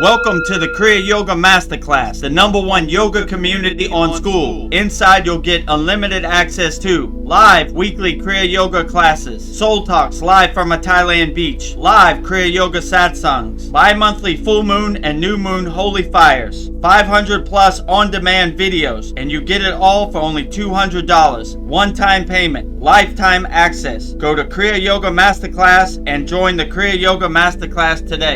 Welcome to the Kriya Yoga Masterclass, the #1 yoga community on SKOOL. Inside you'll get unlimited access to live weekly Kriya Yoga classes, soul talks live from a Thailand beach, live Kriya Yoga satsangs, bi-monthly full moon and new moon holy fires, 500 plus on-demand videos, and you get it all for only $200. One-time payment, lifetime access. Go to Kriya Yoga Masterclass and join the Kriya Yoga Masterclass today.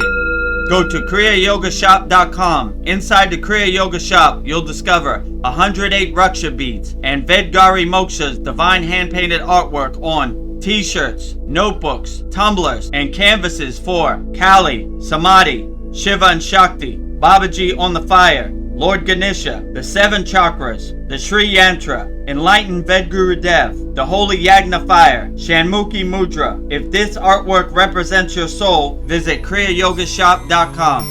Go to kriyayogamasterclass.com. Inside the Kriya Yoga shop, you'll discover 108 Raksha beads and Vedaguru Moksha's divine hand-painted artwork on t-shirts, notebooks, tumblers, and canvases for Kali, Samadhi, Shiva and Shakti, Babaji on the fire, Lord Ganesha, the 7 chakras, the Sri Yantra, Enlightened VEDAGURUDEV, the Holy Yagna Fire, Shanmukhi Mudra. If this artwork represents your soul, visit kriyayogashop.com.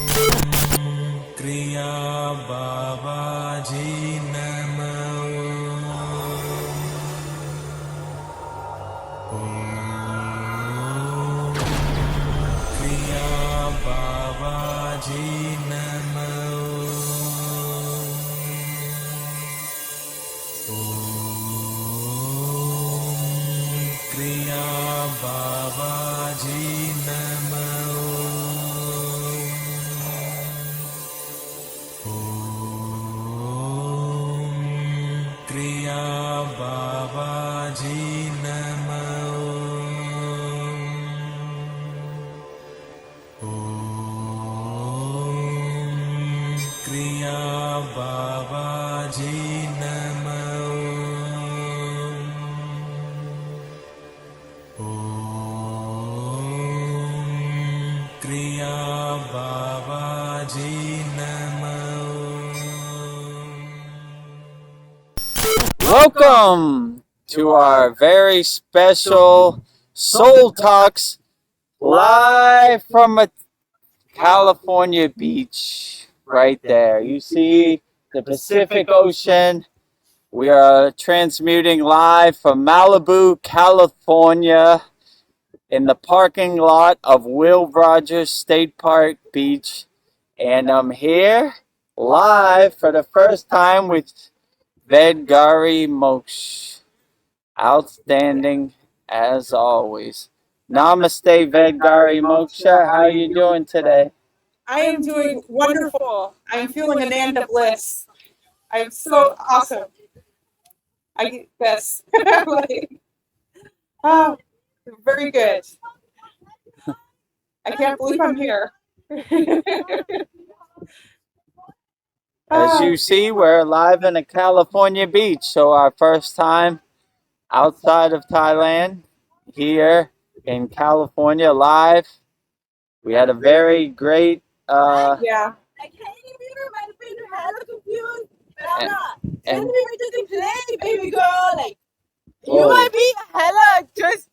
Kriya Babaji Namo. Kriya Babaji Namo. Kriya Babaji Namo. Kriya Babaji Namo. Kriya Babaji Namo. Kriya Babaji Namo. Welcome to our very special Soul Talks live from a California beach right there. You see the Pacific Ocean. We are transmuting live from Malibu, California in the parking lot of Will Rogers State Park Beach. And I'm here live for the first time with Vedaguru Moksha. Outstanding as always. Namaste, Vedaguru Moksha. How are you doing today? I am doing wonderful. I'm feeling Ananda bliss. I'm so awesome. I get this. Oh, very good. I can't believe I'm here. As you see, we're live in a California beach. So our first time outside of Thailand, here in California live. We had a very great Yeah. I can't remember my friend had a confused, but I'm not. Tell me where to play, baby girl. Like, you might be hella just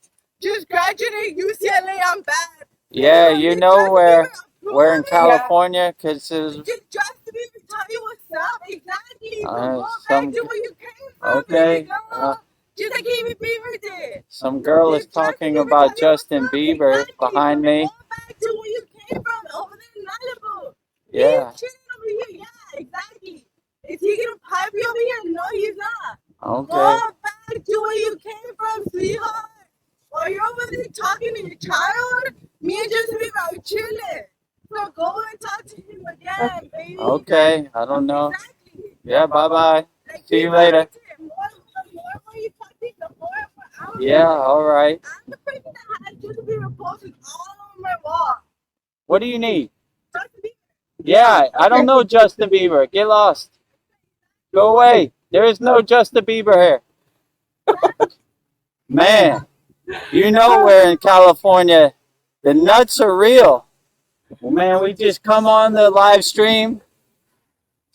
graduated UCLA. I'm bad. yeah, you know we're in California because Just to be tell you what's up. Exactly. So go some back to where you came from, okay. baby girl. Just like Amy Beaver did. Some girl is talking about Justin Bieber behind me. Go back to where you came from, over there in Malibu. Yeah. He's chilling over here. Yeah, exactly. Is he gonna pipe you over here? No, he's not. Okay. Go back to where you came from, sweetheart. While you're over there talking to your child, me and Justin Bieber are chilling. So go and talk to him again, baby. Okay, I don't know. Exactly. Yeah, bye-bye. Like, See you later. The more you talking, the more I'm Yeah, all right. I'm the person that has Justin Bieber posted all over my wall. What do you need? Justin Bieber. Yeah, I don't know Justin Bieber. Get lost. Go away. There is no Justin Bieber here. Man, you know we're in California. The nuts are real. Well, man, we just come on the live stream.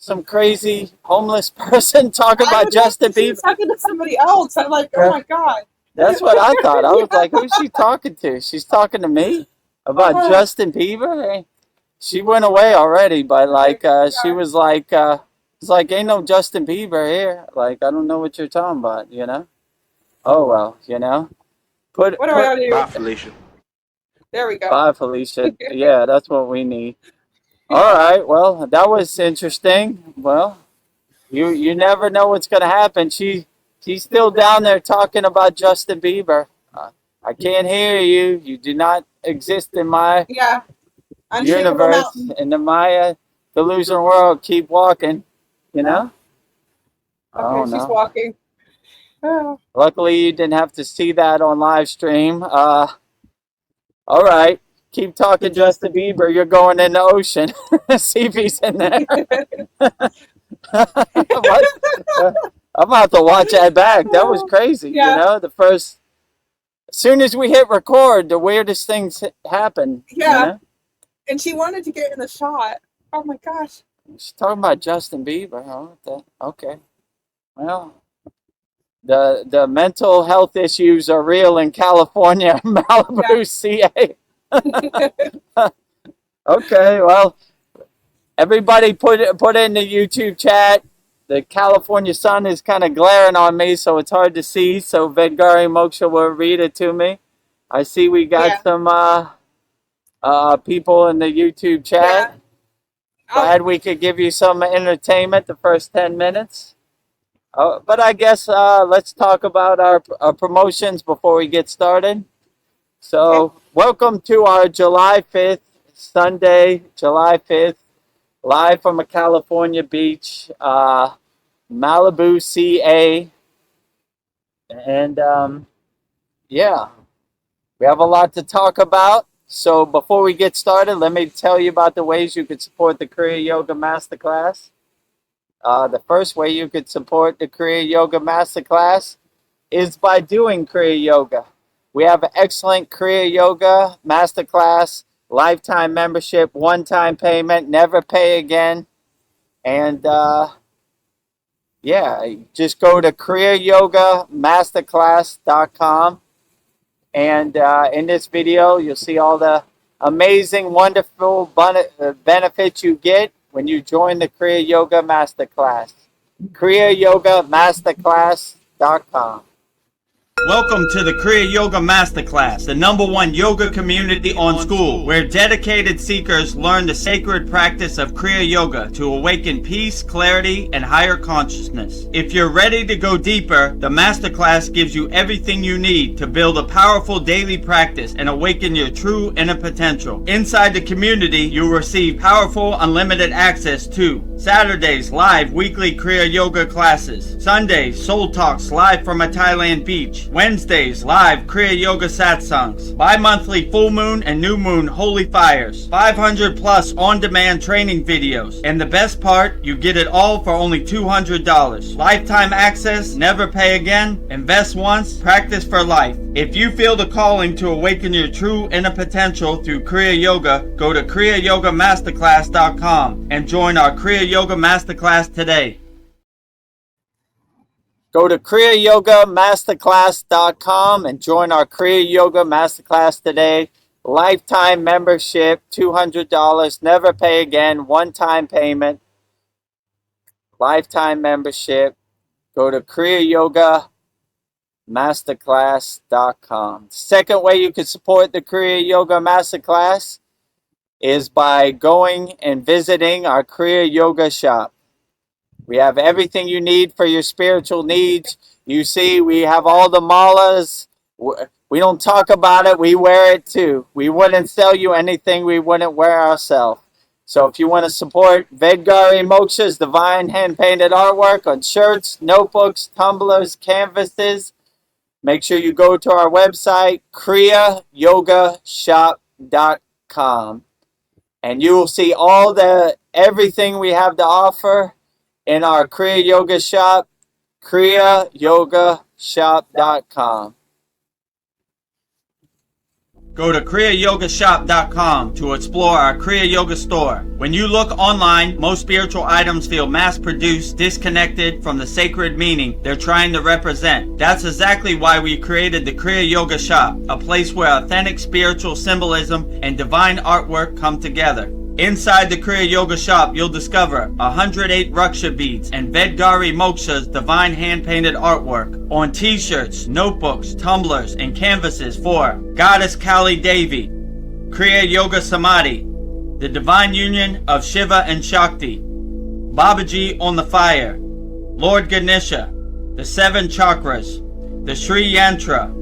Some crazy homeless person talking about Justin She's Bieber. talking to somebody else. I'm like, oh my God. That's what I thought. I was like, who's she talking to? She's talking to me about Justin Bieber? Hey, she went away already, but like, she was like, it's like, ain't no Justin Bieber here. Like, I don't know what you're talking about, you know? Oh, well, you know? What do I do? Bye, Felicia. There we go. Bye, Felicia. Yeah, that's what we need. All right. Well, that was interesting. Well, you never know what's going to happen. She's still down there talking about Justin Bieber. I can't hear you. You do not exist in my Yeah. Unshakable universe, mountain. in the Maya delusion world. Keep walking. You know. Oh Okay, she's no. walking. Oh. Luckily, you didn't have to see that on live stream. All right. Keep talking, Justin Bieber. You're going in the ocean. See if he's in there. What? I'm about to watch that back. That was crazy. Yeah. You know, as soon as we hit record, the weirdest things happen. Yeah. You know? And she wanted to get in the shot. Oh my gosh. She's talking about Justin Bieber. Huh? Okay. Well, the mental health issues are real in California, Malibu, CA. Okay, well, everybody put it in the YouTube chat. The California sun is kind of glaring on me, so it's hard to see. So Vedgari Moksha will read it to me. I see we got some people in the YouTube chat. Yeah. Glad we could give you some entertainment the first 10 minutes. But I guess let's talk about our promotions before we get started. So welcome to our July 5th, Sunday, July 5th, live from a California beach, Malibu, CA. And yeah, we have a lot to talk about. So before we get started, let me tell you about the ways you could support the Kriya Yoga Masterclass. The first way you could support the Kriya Yoga Masterclass is by doing Kriya Yoga. We have an excellent Kriya Yoga Masterclass, lifetime membership, one-time payment, never pay again. And yeah, just go to kriyayogamasterclass.com. And in this video, you'll see all the amazing, wonderful benefits you get when you join the Kriya Yoga Masterclass. kriyayogamasterclass.com. Welcome to the Kriya Yoga Masterclass, the #1 yoga community on SKOOL, where dedicated seekers learn the sacred practice of Kriya Yoga to awaken peace, clarity, and higher consciousness. If you're ready to go deeper, the Masterclass gives you everything you need to build a powerful daily practice and awaken your true inner potential. Inside the community, you'll receive powerful, unlimited access to Saturdays, live weekly Kriya Yoga classes. Sundays, Soul Talks live from a Thailand beach. Wednesdays, live Kriya Yoga satsangs. Bi-monthly full moon and new moon holy fires. 500 plus on-demand training videos. And the best part, you get it all for only $200. Lifetime access, never pay again, invest once, practice for life. If you feel the calling to awaken your true inner potential through Kriya Yoga, go to kriyayogamasterclass.com and join our Kriya Yoga Masterclass today. Go to kriyayogamasterclass.com and join our Kriya Yoga Masterclass today. Lifetime membership, $200, never pay again, one-time payment. Lifetime membership. Go to kriyayogamasterclass.com. Second way you can support the Kriya Yoga Masterclass is by going and visiting our Kriya Yoga shop. We have everything you need for your spiritual needs. You see, we have all the malas. We don't talk about it. We wear it too. We wouldn't sell you anything we wouldn't wear ourselves. So if you want to support Vedgari Moksha's divine hand-painted artwork on shirts, notebooks, tumblers, canvases, make sure you go to our website, kriyayogashop.com. And you will see everything we have to offer in our Kriya Yoga shop, kriyayogashop.com. Go to kriyayogashop.com to explore our Kriya Yoga store. When you look online, most spiritual items feel mass-produced, disconnected from the sacred meaning they're trying to represent. That's exactly why we created the Kriya Yoga shop, a place where authentic spiritual symbolism and divine artwork come together. Inside the Kriya Yoga shop, you'll discover 108 Raksha beads and Vedgari Moksha's divine hand-painted artwork on t-shirts, notebooks, tumblers, and canvases for Goddess Kali Devi, Kriya Yoga Samadhi, the divine union of Shiva and Shakti, Babaji on the fire, Lord Ganesha, the 7 chakras, the Sri Yantra,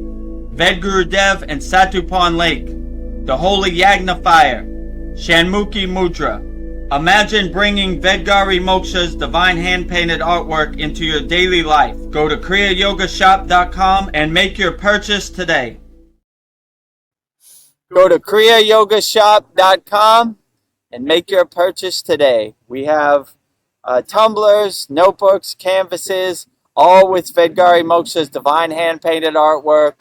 VEDAGURUDEV and Satupon Lake, the Holy Yagna Fire, Shanmukhi Mudra. Imagine bringing Vedgari Moksha's divine hand-painted artwork into your daily life. Go to kriyayogashop.com and make your purchase today. Go to kriyayogashop.com and make your purchase today. We have tumblers, notebooks, canvases, all with Vedgari Moksha's divine hand-painted artwork.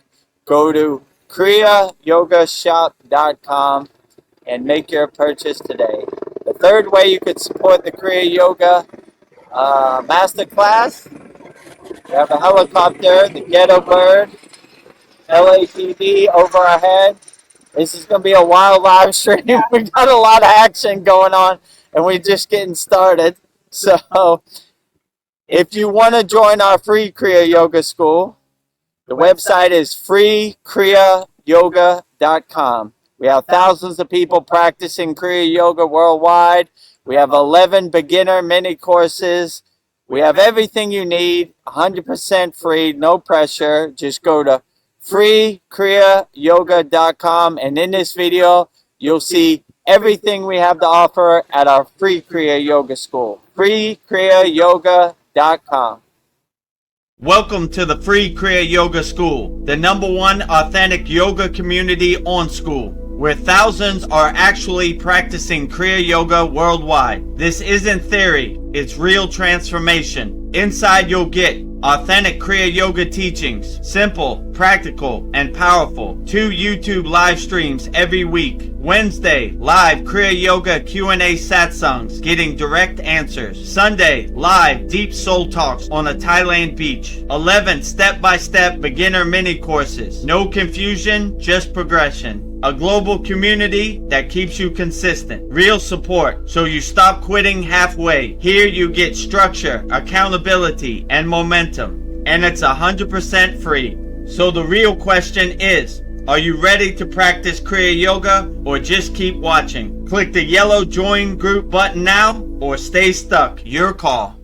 Go to kriyayogashop.com and make your purchase today. The third way you could support the Kriya Yoga Masterclass, we have a helicopter, the ghetto bird, LAPD over our head. This is going to be a wild live stream. We got a lot of action going on, and we're just getting started. So if you want to join our free Kriya Yoga school, the website is freekriyyoga.com. We have thousands of people practicing Kriya Yoga worldwide. We have 11 beginner mini courses. We have everything you need, 100% free, no pressure. Just go to freekriyyoga.com, and in this video, you'll see everything we have to offer at our free Kriya Yoga school. freekriyyoga.com. Welcome to the free Kriya Yoga School, the #1 authentic yoga community on Skool, where thousands are actually practicing Kriya Yoga worldwide. This isn't theory, it's real transformation. Inside you'll get authentic Kriya Yoga teachings, simple, practical, and powerful. 2 YouTube live streams every week. Wednesday, live Kriya Yoga Q&A satsangs, getting direct answers. Sunday, live deep soul talks on a Thailand beach. 11 step-by-step beginner mini courses. No confusion, just progression. A global community that keeps you consistent. Real support, so you stop quitting halfway. Here you get structure, accountability, and momentum. And it's 100% free. So the real question is, are you ready to practice Kriya Yoga or just keep watching? Click the yellow join group button now or stay stuck. Your call.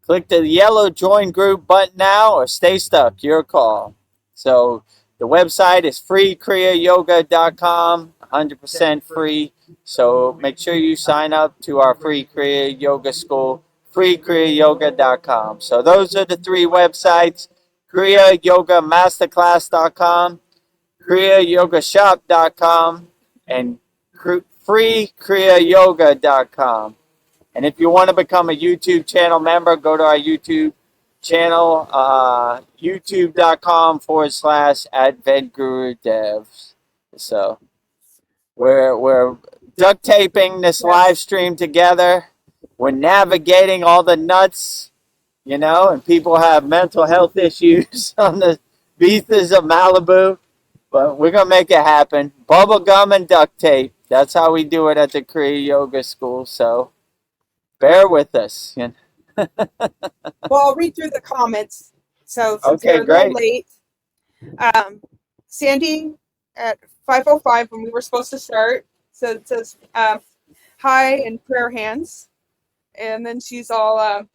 Click the yellow join group button now or stay stuck. Your call. So the website is freekriyyoga.com, 100% free. So make sure you sign up to our free Kriya Yoga school, freekriyyoga.com. So those are the 3 websites: kriyayogamasterclass.com, kriyayogashop.com, and freekriyyoga.com. And if you want to become a YouTube channel member, go to our YouTube channel, youtube.com/@VEDAGURUDEV'S. So we're duct taping this live stream together. We're navigating all the nuts, and people have mental health issues on the beaches of Malibu. But we're going to make it happen. Bubble gum and duct tape. That's how we do it at the Kriya Yoga School. So bear with us. Well, I'll read through the comments. So since Okay, they're a little late, Sandy at 5:05 when we were supposed to start. So it says hi and prayer hands, and then she's all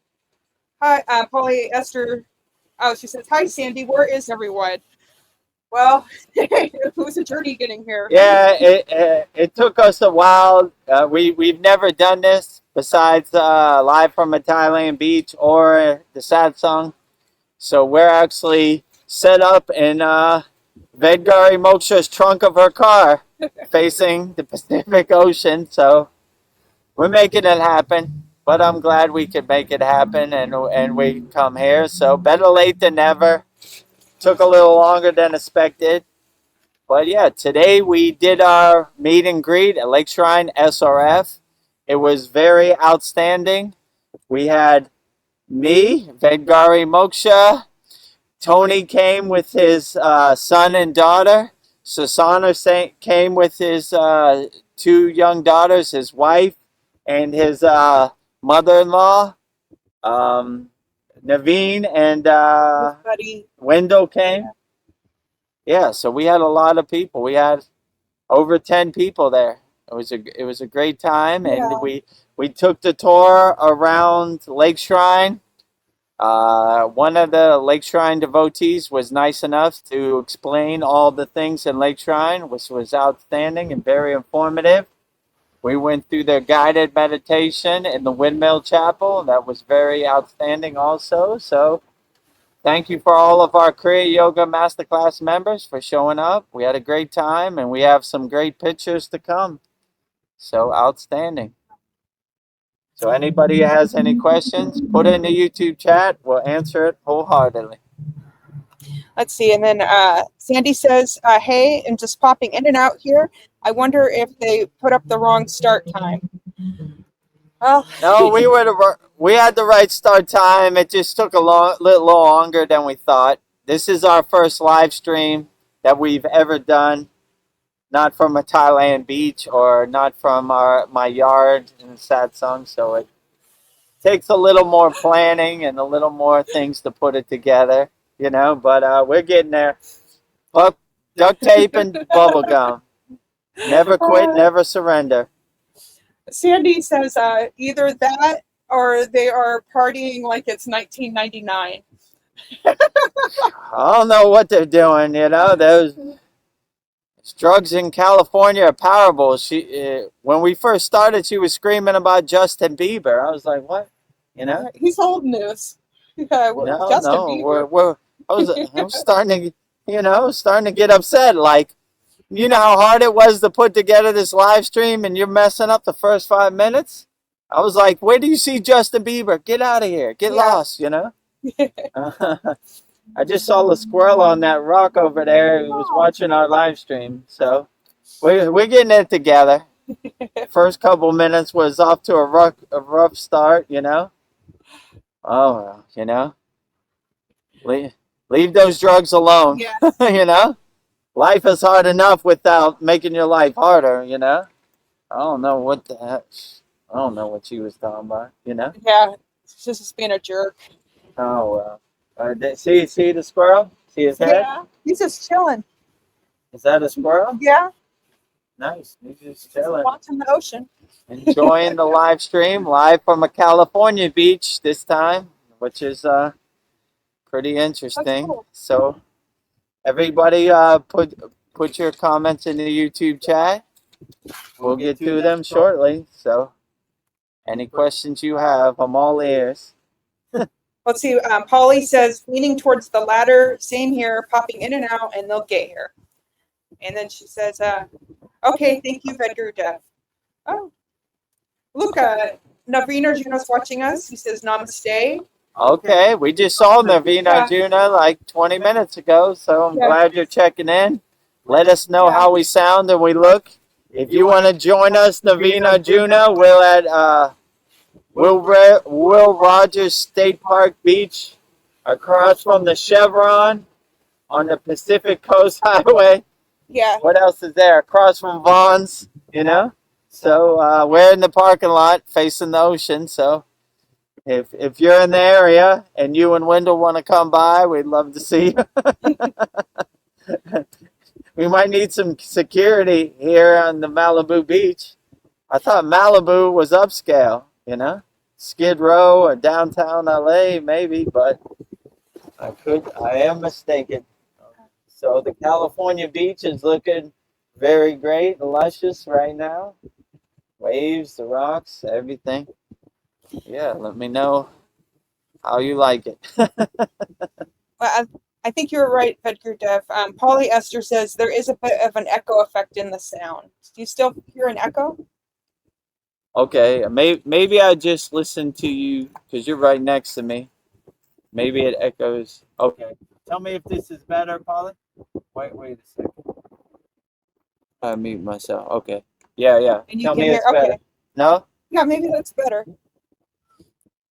hi, polyester. Oh, she says hi, Sandy. Where is everyone? Well, it was a journey getting here. Yeah, it took us a while. We've never done this besides live from a Thailand beach or the satsang. So we're actually set up in Vedgari Moksha's trunk of her car facing the Pacific Ocean. So we're making it happen. But I'm glad we could make it happen and we come here. So better late than never. Took a little longer than expected. But yeah, today we did our meet and greet at Lake Shrine SRF. It was very outstanding. We had me, Vedgari Moksha. Tony came with his son and daughter. Susana came with his 2 young daughters, his wife, and his mother-in-law. Naveen and Wendell came. Yeah, so we had a lot of people. We had over 10 people there. It was a great time, and Yeah. we took the tour around Lake Shrine. One of the Lake Shrine devotees was nice enough to explain all the things in Lake Shrine, which was outstanding and very informative. We went through the guided meditation in the Windmill Chapel. That was very outstanding also. So thank you for all of our Kriya Yoga Masterclass members for showing up. We had a great time, and we have some great pictures to come. So outstanding. So anybody has any questions, put it in the YouTube chat. We'll answer it wholeheartedly. Let's see. And then Sandy says, hey, and just popping in and out here. I wonder if they put up the wrong start time. Well, No, we had the right start time. It just took a little longer than we thought. This is our first live stream that we've ever done, not from a Thailand beach or not from my yard in Satsang. So it takes a little more planning and a little more things to put it together, you know. But we're getting there. Duct tape and bubble gum. Never quit, never surrender. Sandy says either that or they are partying like it's 1999. I don't know what they're doing, you know. Those drugs in California are powerful. When we first started, she was screaming about Justin Bieber. I was like, what? You know? He's old news. No, Justin no. Bieber. I was starting to get upset. Like, you know how hard it was to put together this live stream, and you're messing up the first 5 minutes. I was like, where do you see Justin Bieber? Get out of here. Get lost, you know? I just saw the squirrel on that rock over there who was watching our live stream. So we're getting it together. First couple minutes was off to a rough start, you know? Oh, well, you know? Leave those drugs alone, Yes. you know? Life is hard enough without making your life harder, you know? I don't know what the heck. I don't know what she was talking about, you know? Yeah, it's just being a jerk. Oh, well. See the squirrel? See his head? Yeah, he's just chilling. Is that a squirrel? Yeah, Nice. He's just chilling. watching the ocean. Enjoying the live stream, live from a California beach this time, which is pretty interesting. Cool. So everybody put your comments in the YouTube chat. We'll get to them shortly. So any questions you have, I'm all ears. Let's see. Polly says, leaning towards the ladder. Same here, popping in and out, and they'll get here. And then she says, okay, thank you, VEDAGURUDEV. Oh, look, Naveen Arjuna's watching us. He says, namaste. Okay, we just saw Naveen Arjuna like 20 minutes ago, so I'm glad you're checking in. Let us know how we sound and we look. If you want to join us, Naveen Arjuna, we're at Will Rogers State Park Beach, across from the Chevron on the Pacific Coast Highway. Yeah. What else is there? Across from Vaughn's, you know? So we're in the parking lot facing the ocean. So if you're in the area and you and Wendell want to come by, we'd love to see you. We might need some security here on the Malibu beach. I thought Malibu was upscale, you know? Skid Row or downtown LA, maybe, but I am mistaken. So the California beach is looking very great, luscious right now. Waves, the rocks, everything. Yeah, let me know how you like it. Well, I think you're right, VEDAGURUDEV. Polly Esther says there is a bit of an echo effect in the sound. Do you still hear an echo? Okay, maybe I just listen to you because you're right next to me. Maybe it echoes. Okay, tell me if this is better, Polly. Wait a second. I mute myself. Okay. Yeah. And you Tell can me hear, it's better. okay. No? Yeah, maybe that's better.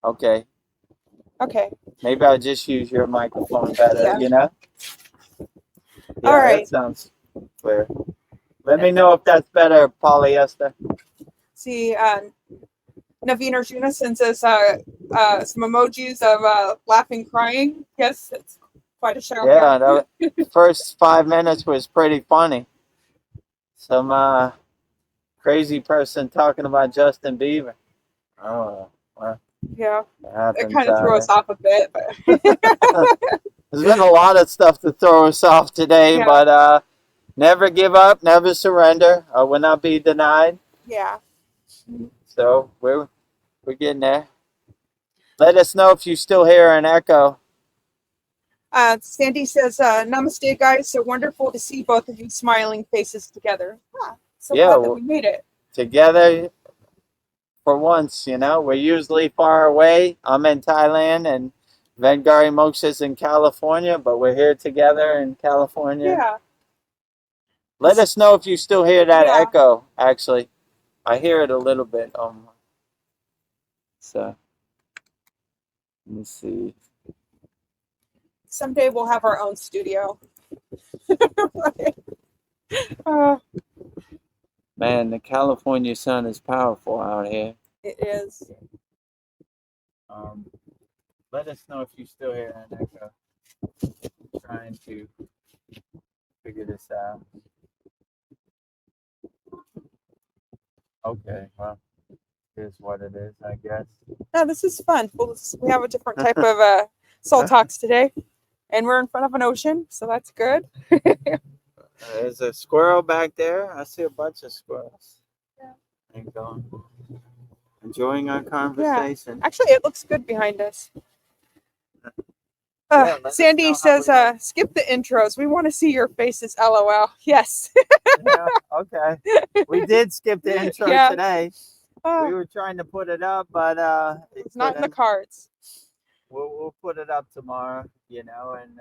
Okay. Okay. Maybe I'll just use your microphone better, you know? Yeah, all right. That sounds clear. Let me know if that's better, polyester. See, Naveen Arjuna sends us some emojis of laughing, crying. Yes, it's quite a show. Yeah, the first 5 minutes was pretty funny. Some crazy person talking about Justin Bieber. Oh, well, Yeah, it it happens kind of out threw us there. off a bit, but There's been a lot of stuff to throw us off today, Yeah. but never give up, never surrender. Will not be denied. yeah. So we're getting there. Let us know if you still hear an echo. Sandy says, "Namaste, guys. So wonderful to see both of you smiling faces together. So Yeah, glad that well, we made it. together for once, you know. We're usually far away. I'm in Thailand and Vengari Moksha's in California, but we're here together in California. Yeah. Let us know if you still hear that Yeah. echo, actually. I hear it a little bit. So, let me see. Someday we'll have our own studio." uh, Man, the California sun is powerful out here. it is. Let us know if you still hear an echo. I'm trying to figure this out. Okay, well, here's what it is, I guess. No, this is fun. We have a different type of soul talks today, and we're in front of an ocean, so that's good. There's a squirrel back there. I see a bunch of squirrels. Yeah. And going, enjoying our conversation. Actually, it looks good behind us. Yeah, let us Sandy know says, how we "Skip the intros. We want to see your faces." LOL. Yes. Yeah, okay. We did skip the intro Yeah. today. Uh, We were trying to put it up, but it's not in the couldn't. cards. We'll put it up tomorrow, you know, and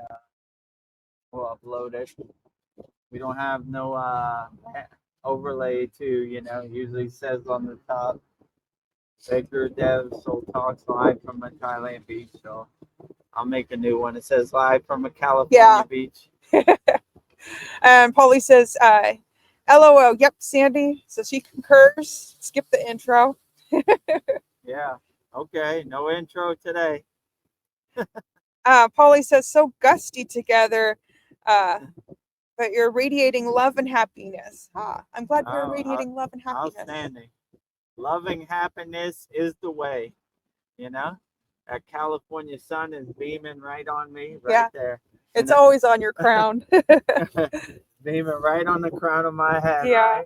we'll upload it. We don't have no overlay to, you know, usually says on the top, VEDAGURUDEV'S Soul Talks live from a Thailand beach. So I'll make a new one. It says live from a California beach. And Polly says, "LOL. Yep, Sandy." So she concurs. Skip the intro. Yeah. Okay. No intro today. Polly says, "So gusty together, but you're radiating love and happiness." I'm glad you're radiating love and happiness. Outstanding. Loving happiness is the way, you know? That California sun is beaming right on me, right there. It's always on your crown. Beaming right on the crown of my head, Yeah.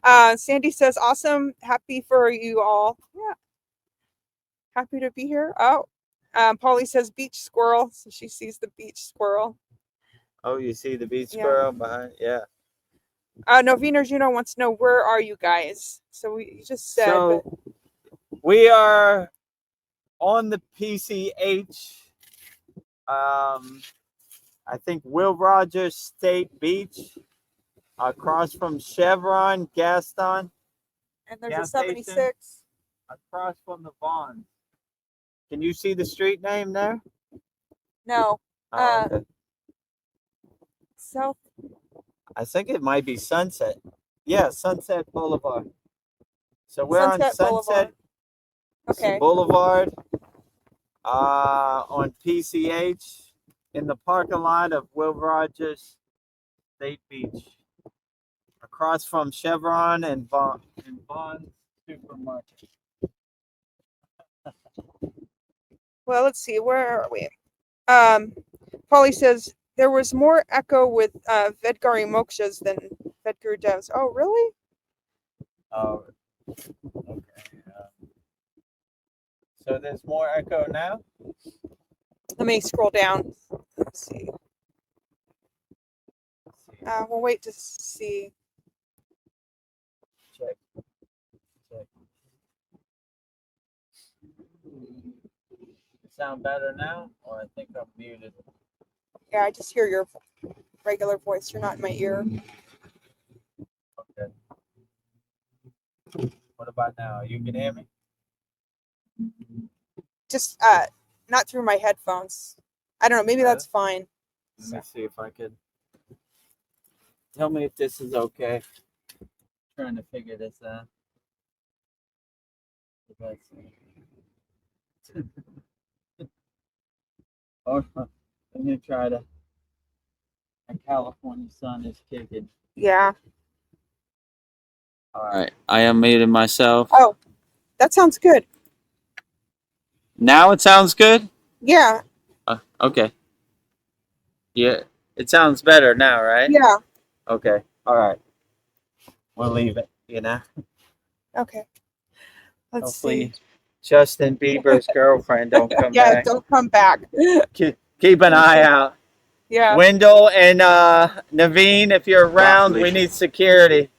right? Sandy says, "Awesome. Happy for you all." Yeah. Happy to be here. Oh, Polly says, "Beach squirrel." So she sees the beach squirrel. Oh, you see the beach squirrel behind? Yeah. Novena Juno wants to know, where are you guys? So we just said. So we are on the PCH. I think Will Rogers State Beach, across from Chevron, Gaston. And there's a 76. Station, across from the Vaughn. Can you see the street name there? No. Okay. South. I think it might be Sunset. Yeah, Sunset Boulevard. So we're Sunset on Sunset Boulevard. Boulevard on PCH in the parking lot of Will Rogers State Beach, across from Chevron and Vaughn Supermarket. Well, let's see. Where are we? Polly says there was more echo with Vedgari Mokshas than VEDAGURUDEV'S. Oh, really? Oh, okay. So there's more echo now? Let me scroll down. Let's see. We'll wait to see. Check. Sound better now? Or I think I'm muted. Yeah, I just hear your regular voice. You're not in my ear. Okay. What about now? You can hear me? Just not through my headphones. I don't know. Maybe that's fine. Let me see if I could. Tell me if this is okay. I'm trying to figure this out. Oh, let me try to. The California sun is kicking. Yeah. All right. I unmuted myself. Oh, that sounds good. Now it sounds good? Yeah, Okay. Yeah. It sounds better now, right? yeah. Okay. All right. We'll leave it, you know? Okay. Let's Hopefully see. Justin Bieber's girlfriend don't come Yeah, back. don't come back. Keep an eye out. Yeah. Wendell and Naveen, if you're around, we need security.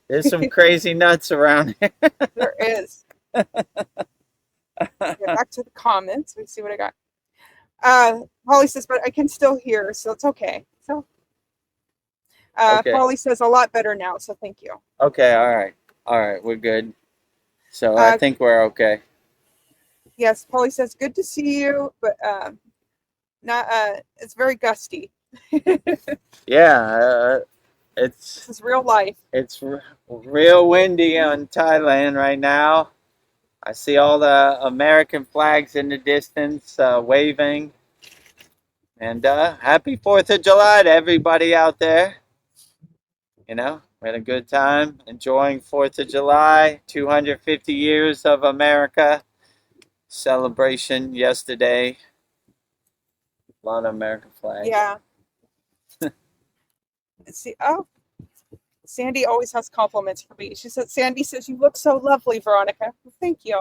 There's some crazy nuts around here. There is. Get back to the comments. Let's see what I got. Polly says, but I can still hear, so it's okay. So, Okay. Polly says a lot better now, so thank you. Okay, all right, we're good. So I think we're okay. Yes, Polly says, good to see you, but not. It's very gusty. Yeah, This is real life. it's real windy on Thailand right now. I see all the American flags in the distance waving. And happy 4th of July to everybody out there. You know, we had a good time enjoying 4th of July, 250 years of America celebration yesterday. A lot of American flags. Yeah. Let's see. Oh, Sandy always has compliments for me. Sandy says, you look so lovely, Veronica. Well, thank you.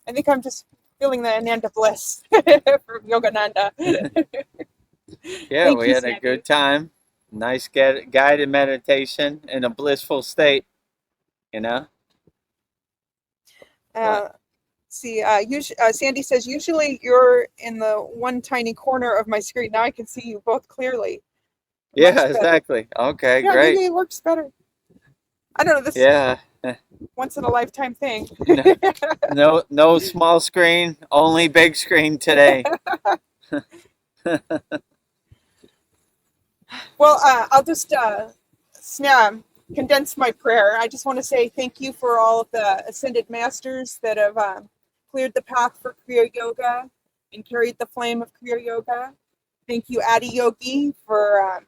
I think I'm just feeling the Ananda bliss from Yogananda. Yeah, Thank we you, had Sandy. a good time. Nice guided meditation in a blissful state, you know? Sandy says, usually you're in the one tiny corner of my screen. Now I can see you both clearly. Yeah, exactly. Okay, Yeah, great. maybe it works better. I don't know. This Yeah. once in a lifetime thing. No small screen, only big screen today. Well, I'll just condense my prayer. I just want to say thank you for all of the ascended masters that have cleared the path for Kriya Yoga and carried the flame of Kriya Yoga. Thank you, Adi Yogi, for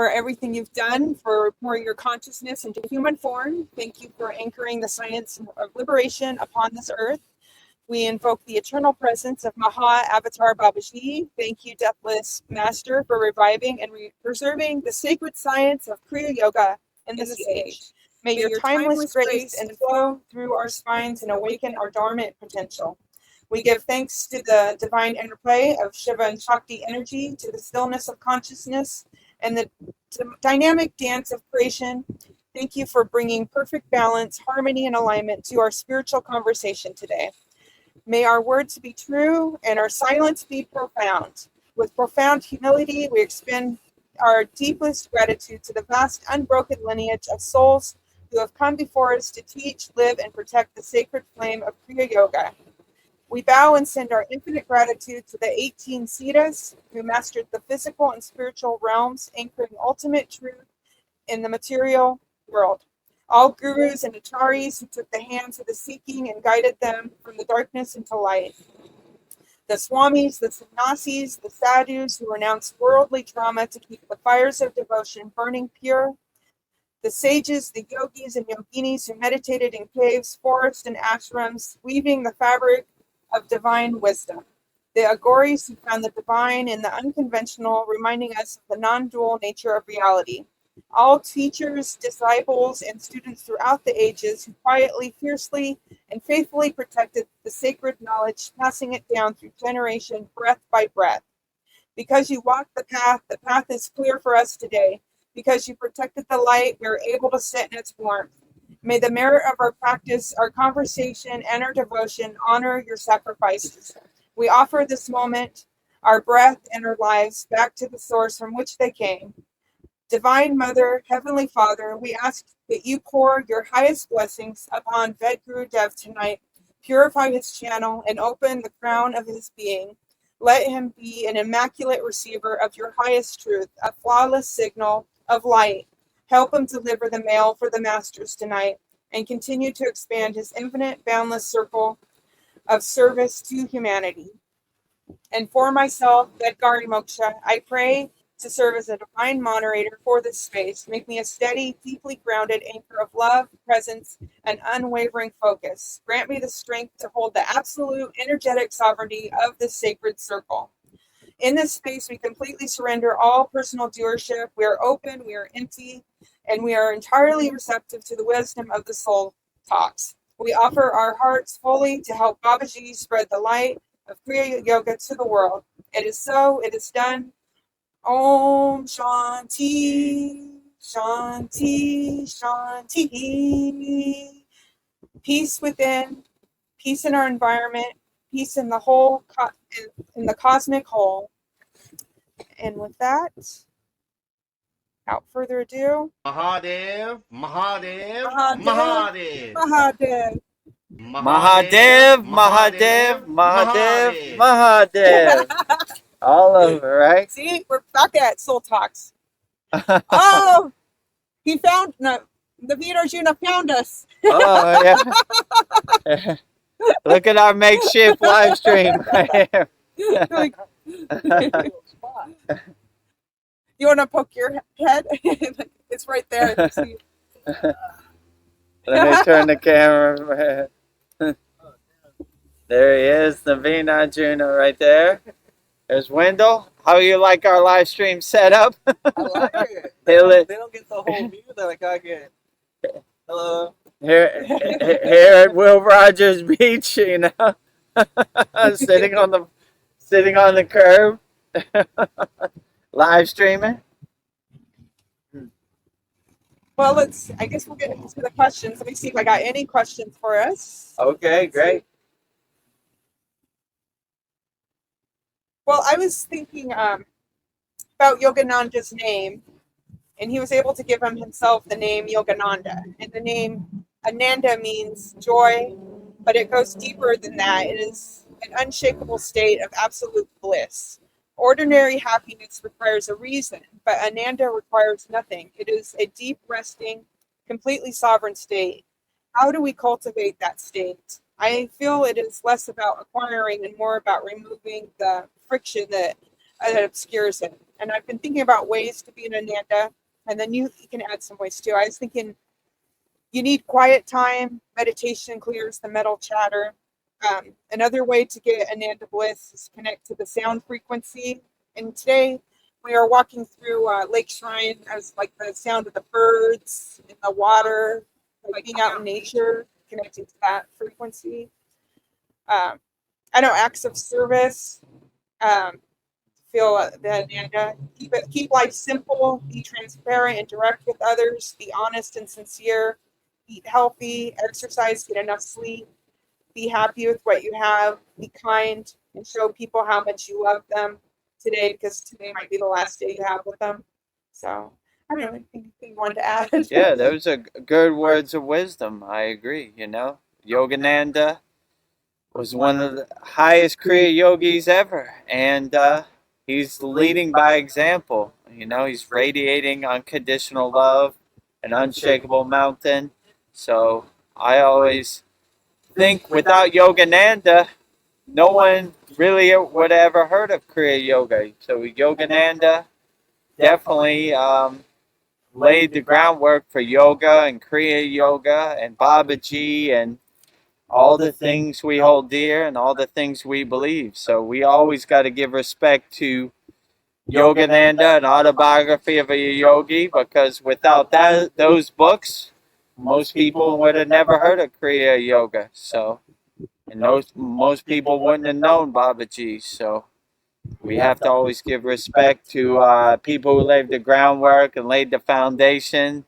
everything you've done, for pouring your consciousness into human form. Thank you for anchoring the science of liberation upon this earth. We invoke the eternal presence of Maha Avatar Babaji. Thank you, Deathless Master, for reviving and preserving the sacred science of Kriya Yoga in this age. May your timeless grace and flow through our spines and awaken our dormant potential. We give thanks to the divine interplay of Shiva and Shakti energy, to the stillness of consciousness, and the dynamic dance of creation. Thank you for bringing perfect balance, harmony, and alignment to our spiritual conversation today. May our words be true and our silence be profound. With profound humility, we extend our deepest gratitude to the vast, unbroken lineage of souls who have come before us to teach, live, and protect the sacred flame of Kriya Yoga. We bow and send our infinite gratitude to the 18 Siddhas who mastered the physical and spiritual realms, anchoring ultimate truth in the material world. All gurus and acharyas who took the hands of the seeking and guided them from the darkness into light. The swamis, the sannyasis, the sadhus who renounced worldly trauma to keep the fires of devotion burning pure. The sages, the yogis, and yoginis who meditated in caves, forests, and ashrams, weaving the fabric of divine wisdom. The agoris who found the divine in the unconventional, reminding us of the non-dual nature of reality. All teachers, disciples, and students throughout the ages who quietly, fiercely, and faithfully protected the sacred knowledge, passing it down through generation, breath by breath. Because you walked the path is clear for us today. Because you protected the light, we are able to sit in its warmth. May the merit of our practice, our conversation, and our devotion honor your sacrifices. We offer this moment, our breath, and our lives back to the source from which they came. Divine Mother, Heavenly Father, we ask that you pour your highest blessings upon VEDAGURUDEV tonight, purify his channel, and open the crown of his being. Let him be an immaculate receiver of your highest truth, a flawless signal of light. Help him deliver the mail for the masters tonight, and continue to expand his infinite, boundless circle of service to humanity. And for myself, Vedgari Moksha, I pray to serve as a divine moderator for this space. Make me a steady, deeply grounded anchor of love, presence, and unwavering focus. Grant me the strength to hold the absolute energetic sovereignty of this sacred circle. In this space, we completely surrender all personal doership. We are open, we are empty, and we are entirely receptive to the wisdom of the soul talks. We offer our hearts fully to help Babaji spread the light of Kriya Yoga to the world. It is so, it is done. Om Shanti, Shanti, Shanti. Peace within, peace in our environment, peace in the whole, in the cosmic whole. And with that, without further ado, Mahadev, Mahadev, Mahadev, Mahadev. Mahadev. Mahadev, Mahadev, Mahadev, Mahadev. All over, right? See, we're back at Soul Talks. Oh, he found, no, the Veer Arjuna found us. Oh, yeah. Look at our makeshift live stream right here. Like, you want to poke your head? It's right there. See. Let me turn the camera. There he is, the Veer Arjuna right there. There's Wendell. How you like our live stream setup? I like it. They They don't get the whole view that like I get. Hello. Here at Will Rogers Beach, you know, sitting on the curb, live streaming. Well, I guess we'll get into the questions. Let me see if I got any questions for us. Okay, great. Well, I was thinking about Yogananda's name, and he was able to give himself the name Yogananda. And the name Ananda means joy, but it goes deeper than that. It is an unshakable state of absolute bliss. Ordinary happiness requires a reason, but Ananda requires nothing. It is a deep, resting, completely sovereign state. How do we cultivate that state? I feel it is less about acquiring and more about removing the friction that obscures it. And I've been thinking about ways to be an Ananda, and then you can add some ways too. I was thinking you need quiet time. Meditation clears the mental chatter. Another way to get Ananda bliss is connect to the sound frequency. And today we are walking through Lake Shrine as like the sound of the birds in the water, like being out in nature, connecting to that frequency. I know acts of service. Feel the Ananda. Keep life simple. Be transparent and direct with others. Be honest and sincere. Eat healthy. Exercise. Get enough sleep. Be happy with what you have. Be kind and show people how much you love them today, because today might be the last day you have with them. So I don't know anything you wanted to add. Yeah, those are good words of wisdom. I agree. You know, Yogananda was one of the highest Kriya yogis ever, and he's leading by example. You know, he's radiating unconditional love, an unshakable mountain. So I always think without Yogananda, no one really would have ever heard of Kriya Yoga. So Yogananda definitely laid the groundwork for yoga and Kriya Yoga and Babaji and all the things we hold dear and all the things we believe. So we always got to give respect to Yogananda, an autobiography of a yogi, because without those books, most people would have never heard of Kriya Yoga. So, and most people wouldn't have known Babaji. So we have to always give respect to people who laid the groundwork and laid the foundation,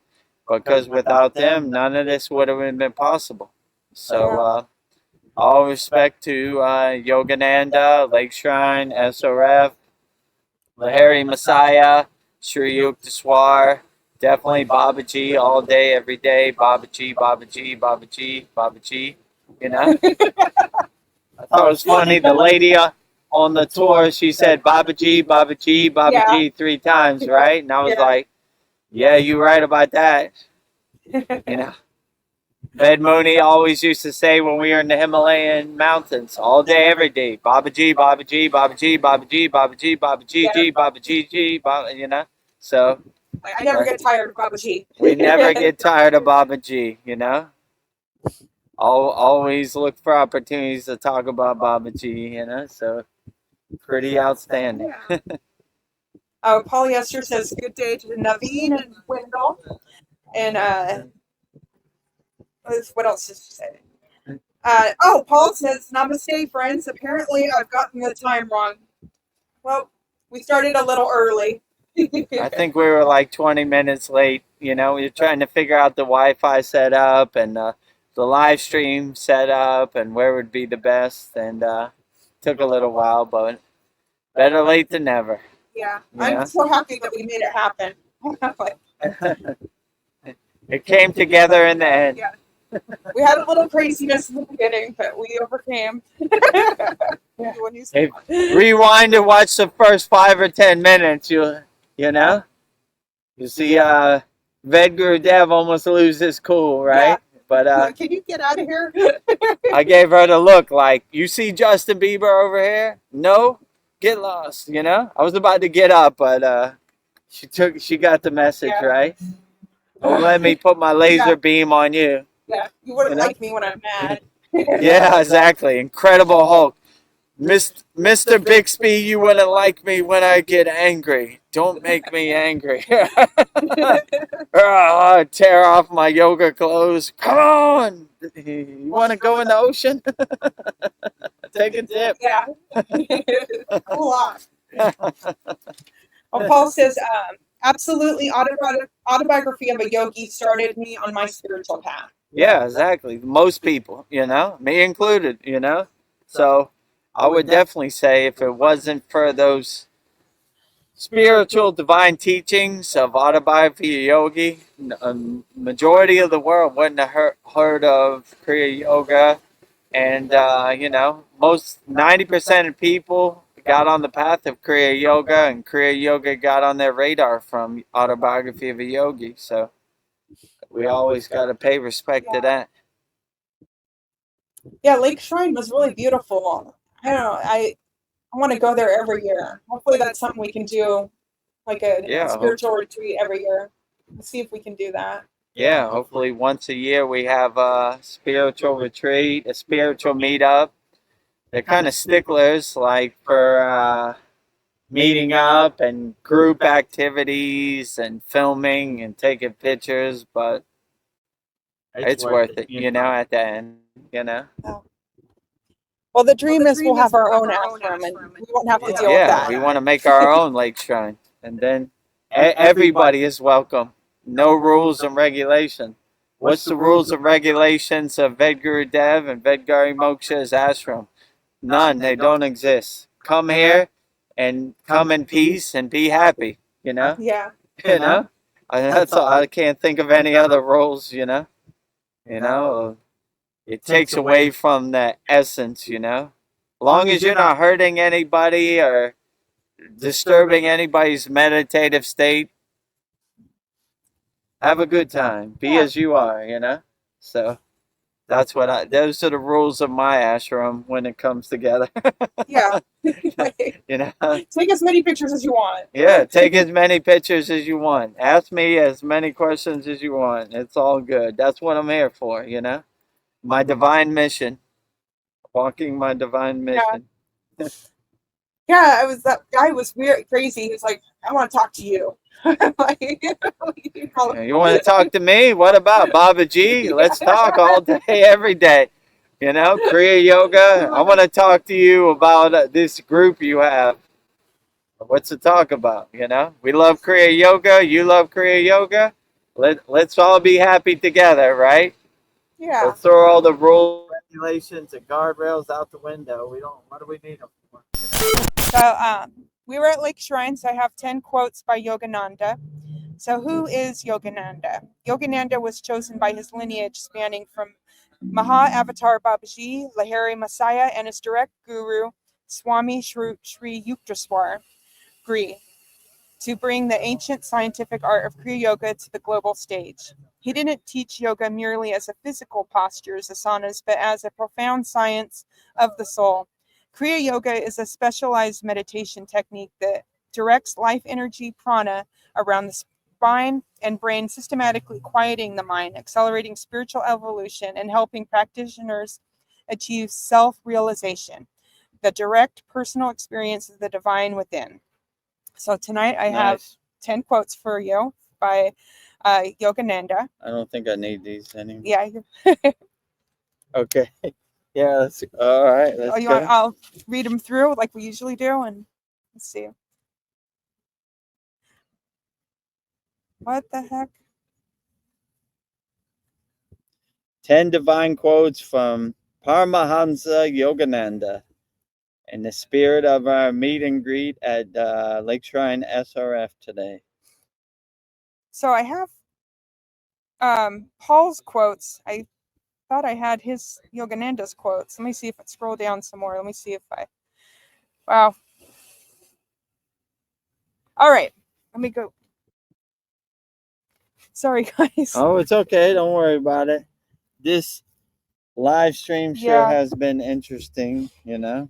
because without them, none of this would have been possible. So all respect to Yogananda, Lake Shrine, SRF, Lahari Messiah, Sri Yukteswar, definitely Babaji all day, every day. Babaji, Babaji, Babaji, Babaji. You know? I thought it was funny. The lady on the tour, she said Babaji, Babaji, Babaji 3 times, right? And I was like, yeah, you're right about that. You know? Ved Mooney always used to say when we were in the Himalayan mountains, all day, every day, Baba G, Baba G, Baba G, Baba G, Baba G, Baba G, G, Baba G, G, Baba, you know? So I never get tired of Baba G. we never get tired of Baba G, you know? Always look for opportunities to talk about Baba G, you know? So pretty outstanding. Polyester says good day to Naveen and Wendell. And what else did she say? Paul says, namaste, friends. Apparently, I've gotten the time wrong. Well, we started a little early. I think we were like 20 minutes late. You know, we were trying to figure out the Wi-Fi setup and the live stream setup and where would be the best. And took a little while, but better late than never. Yeah, Yeah. I'm so happy that we made it happen. It came together in the end. Yeah. We had a little craziness in the beginning, but we overcame. Hey, rewind and watch the first 5 or 10 minutes. You know, you see, VEDAGURUDEV almost lose his cool, right? Yeah. But can you get out of here? I gave her the look like, you see Justin Bieber over here? No, get lost. You know, I was about to get up, but she got the message, right? Don't let me put my laser beam on you. Yeah, you wouldn't like me when I'm mad. Yeah, exactly. Incredible Hulk. Mr. Bixby, you wouldn't like me when I get angry. Don't make me angry. Tear off my yoga clothes. Come on. You want to go in the ocean? Take a dip. Yeah. Cool off. Paul says, absolutely, autobiography of a yogi started me on my spiritual path. Yeah, exactly. Most people, you know, me included, you know. So I would definitely say if it wasn't for those spiritual divine teachings of autobiography of yogi, a majority of the world wouldn't have heard of Kriya Yoga. And, you know, most 90% of people got on the path of Kriya Yoga, and Kriya Yoga got on their radar from autobiography of a yogi. So we always got to pay respect to that. Yeah, Lake Shrine was really beautiful. I don't know. I want to go there every year. Hopefully that's something we can do, like a spiritual retreat every year. Let's see if we can do that. Yeah, hopefully once a year we have a spiritual retreat, a spiritual meetup. They're kind of sticklers, like for meeting up and group activities and filming and taking pictures, but it's worth it, you know, at the end, you know. Well, the dream is we'll have our own ashram and we won't have to deal with that. Yeah, we want to make our own lake shrine, and then everybody is welcome. No rules and regulation. What's the rules and regulations of VEDAGURUDEV and Vedgari Moksha's ashram? None. They don't exist. Come here and come in peace and be happy, you know? Yeah. You know? That's all. I can't think of any other rules, you know? You know? It takes away from the essence, you know? As long as you're not hurting anybody or disturbing anybody's meditative state, have a good time. Be as you are, you know? So that's what those are the rules of my ashram when it comes together. Yeah. You know? Take as many pictures as you want. Yeah, take as many pictures as you want. Ask me as many questions as you want. It's all good. That's what I'm here for, you know? My divine mission. Walking my divine mission. Yeah, that guy was weird, crazy. He was like, I want to talk to you. You want to talk to me? What about Baba G? Let's talk all day, every day. You know, Kriya Yoga. I want to talk to you about this group you have. What's to talk about? You know, we love Kriya Yoga. You love Kriya Yoga. Let's all be happy together, right? Yeah. Let's throw all the rules, regulations, and guardrails out the window. What do we need them for? So we were at Lake Shrine, so I have 10 quotes by Yogananda. So who is Yogananda? Yogananda was chosen by his lineage spanning from Maha Avatar Babaji, Lahiri Messiah, and his direct guru, Swami Sri Yukteswar Gri, to bring the ancient scientific art of Kriya Yoga to the global stage. He didn't teach yoga merely as a physical postures, asanas, but as a profound science of the soul. Kriya Yoga is a specialized meditation technique that directs life energy prana around the spine and brain, systematically quieting the mind, accelerating spiritual evolution, and helping practitioners achieve self-realization, the direct personal experience of the divine within. So tonight I have Nice. 10 quotes for you by Yogananda. I don't think I need these anymore. Yeah. Okay. Yeah. All right. Let's go. I'll read them through like we usually do, and let's see. What the heck? 10 divine quotes from Paramahansa Yogananda in the spirit of our meet and greet at Lake Shrine SRF today. So I have Paul's quotes. I thought I had his Yogananda's quotes. Let me see if I scroll down some more. Let me see if I. Wow. All right. Let me go. Sorry, guys. Oh, it's okay. Don't worry about it. This live stream sure has been interesting, you know.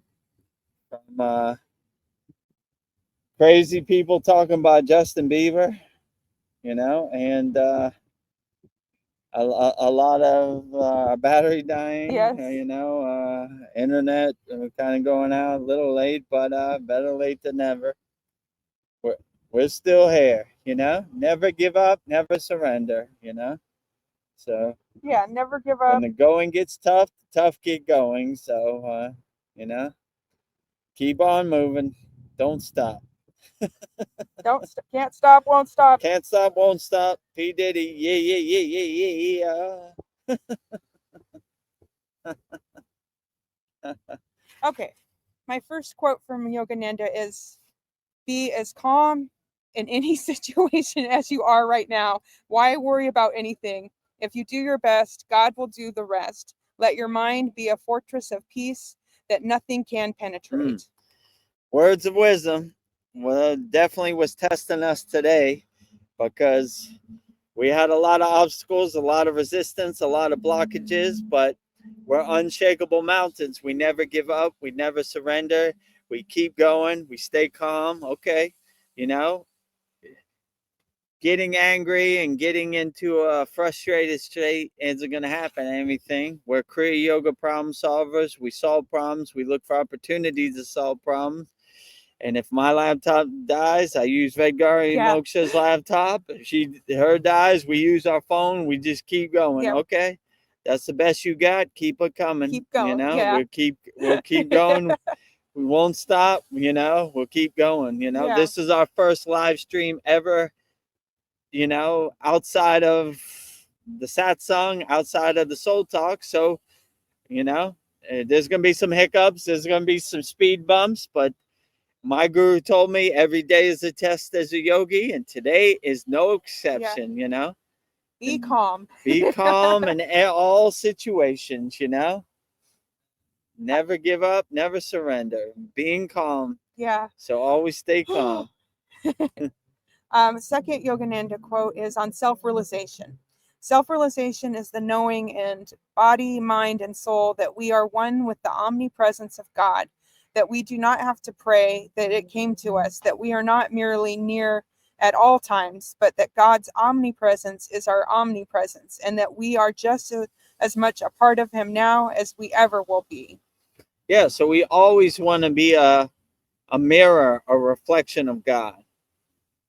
From crazy people talking about Justin Bieber, you know, and a lot of battery dying, Yes. you know, internet kind of going out a little late, but better late than never. We're still here, you know. Never give up, never surrender, you know. So yeah, never give when up. the going gets tough, the tough get going. So you know, keep on moving, don't stop. Can't stop, won't stop. Can't stop, won't stop. P Diddy, yeah, yeah, yeah, yeah, yeah, yeah. Okay, my first quote from Yogananda is, "Be as calm in any situation as you are right now. Why worry about anything? If you do your best, God will do the rest. Let your mind be a fortress of peace that nothing can penetrate." Words of wisdom. Well, definitely was testing us today because we had a lot of obstacles, a lot of resistance, a lot of blockages, but we're unshakable mountains. We never give up. We never surrender. We keep going. We stay calm. Okay. You know, getting angry and getting into a frustrated state isn't going to happen. Anything. We're Kriya Yoga problem solvers. We solve problems. We look for opportunities to solve problems. And if my laptop dies, I use Vedgari Moksha's laptop. If her dies, we use our phone. We just keep going. Yeah. Okay, that's the best you got. Keep it coming. Keep going. You know, Yeah. we'll keep going. We won't stop. You know, we'll keep going. You know, Yeah. this is our first live stream ever. You know, outside of the satsang, outside of the soul talk. So, you know, there's gonna be some hiccups. There's gonna be some speed bumps, but my guru told me every day is a test as a yogi, and today is no exception, you know. Be calm. Be calm in all situations, you know. Never give up, never surrender. Being calm. Yeah. So always stay calm. Second Yogananda quote is on self-realization. Self-realization is the knowing in body, mind, and soul that we are one with the omnipresence of God, that we do not have to pray, that it came to us, that we are not merely near at all times, but that God's omnipresence is our omnipresence, and that we are just as much a part of him now as we ever will be. Yeah, so we always want to be a mirror, a reflection of God.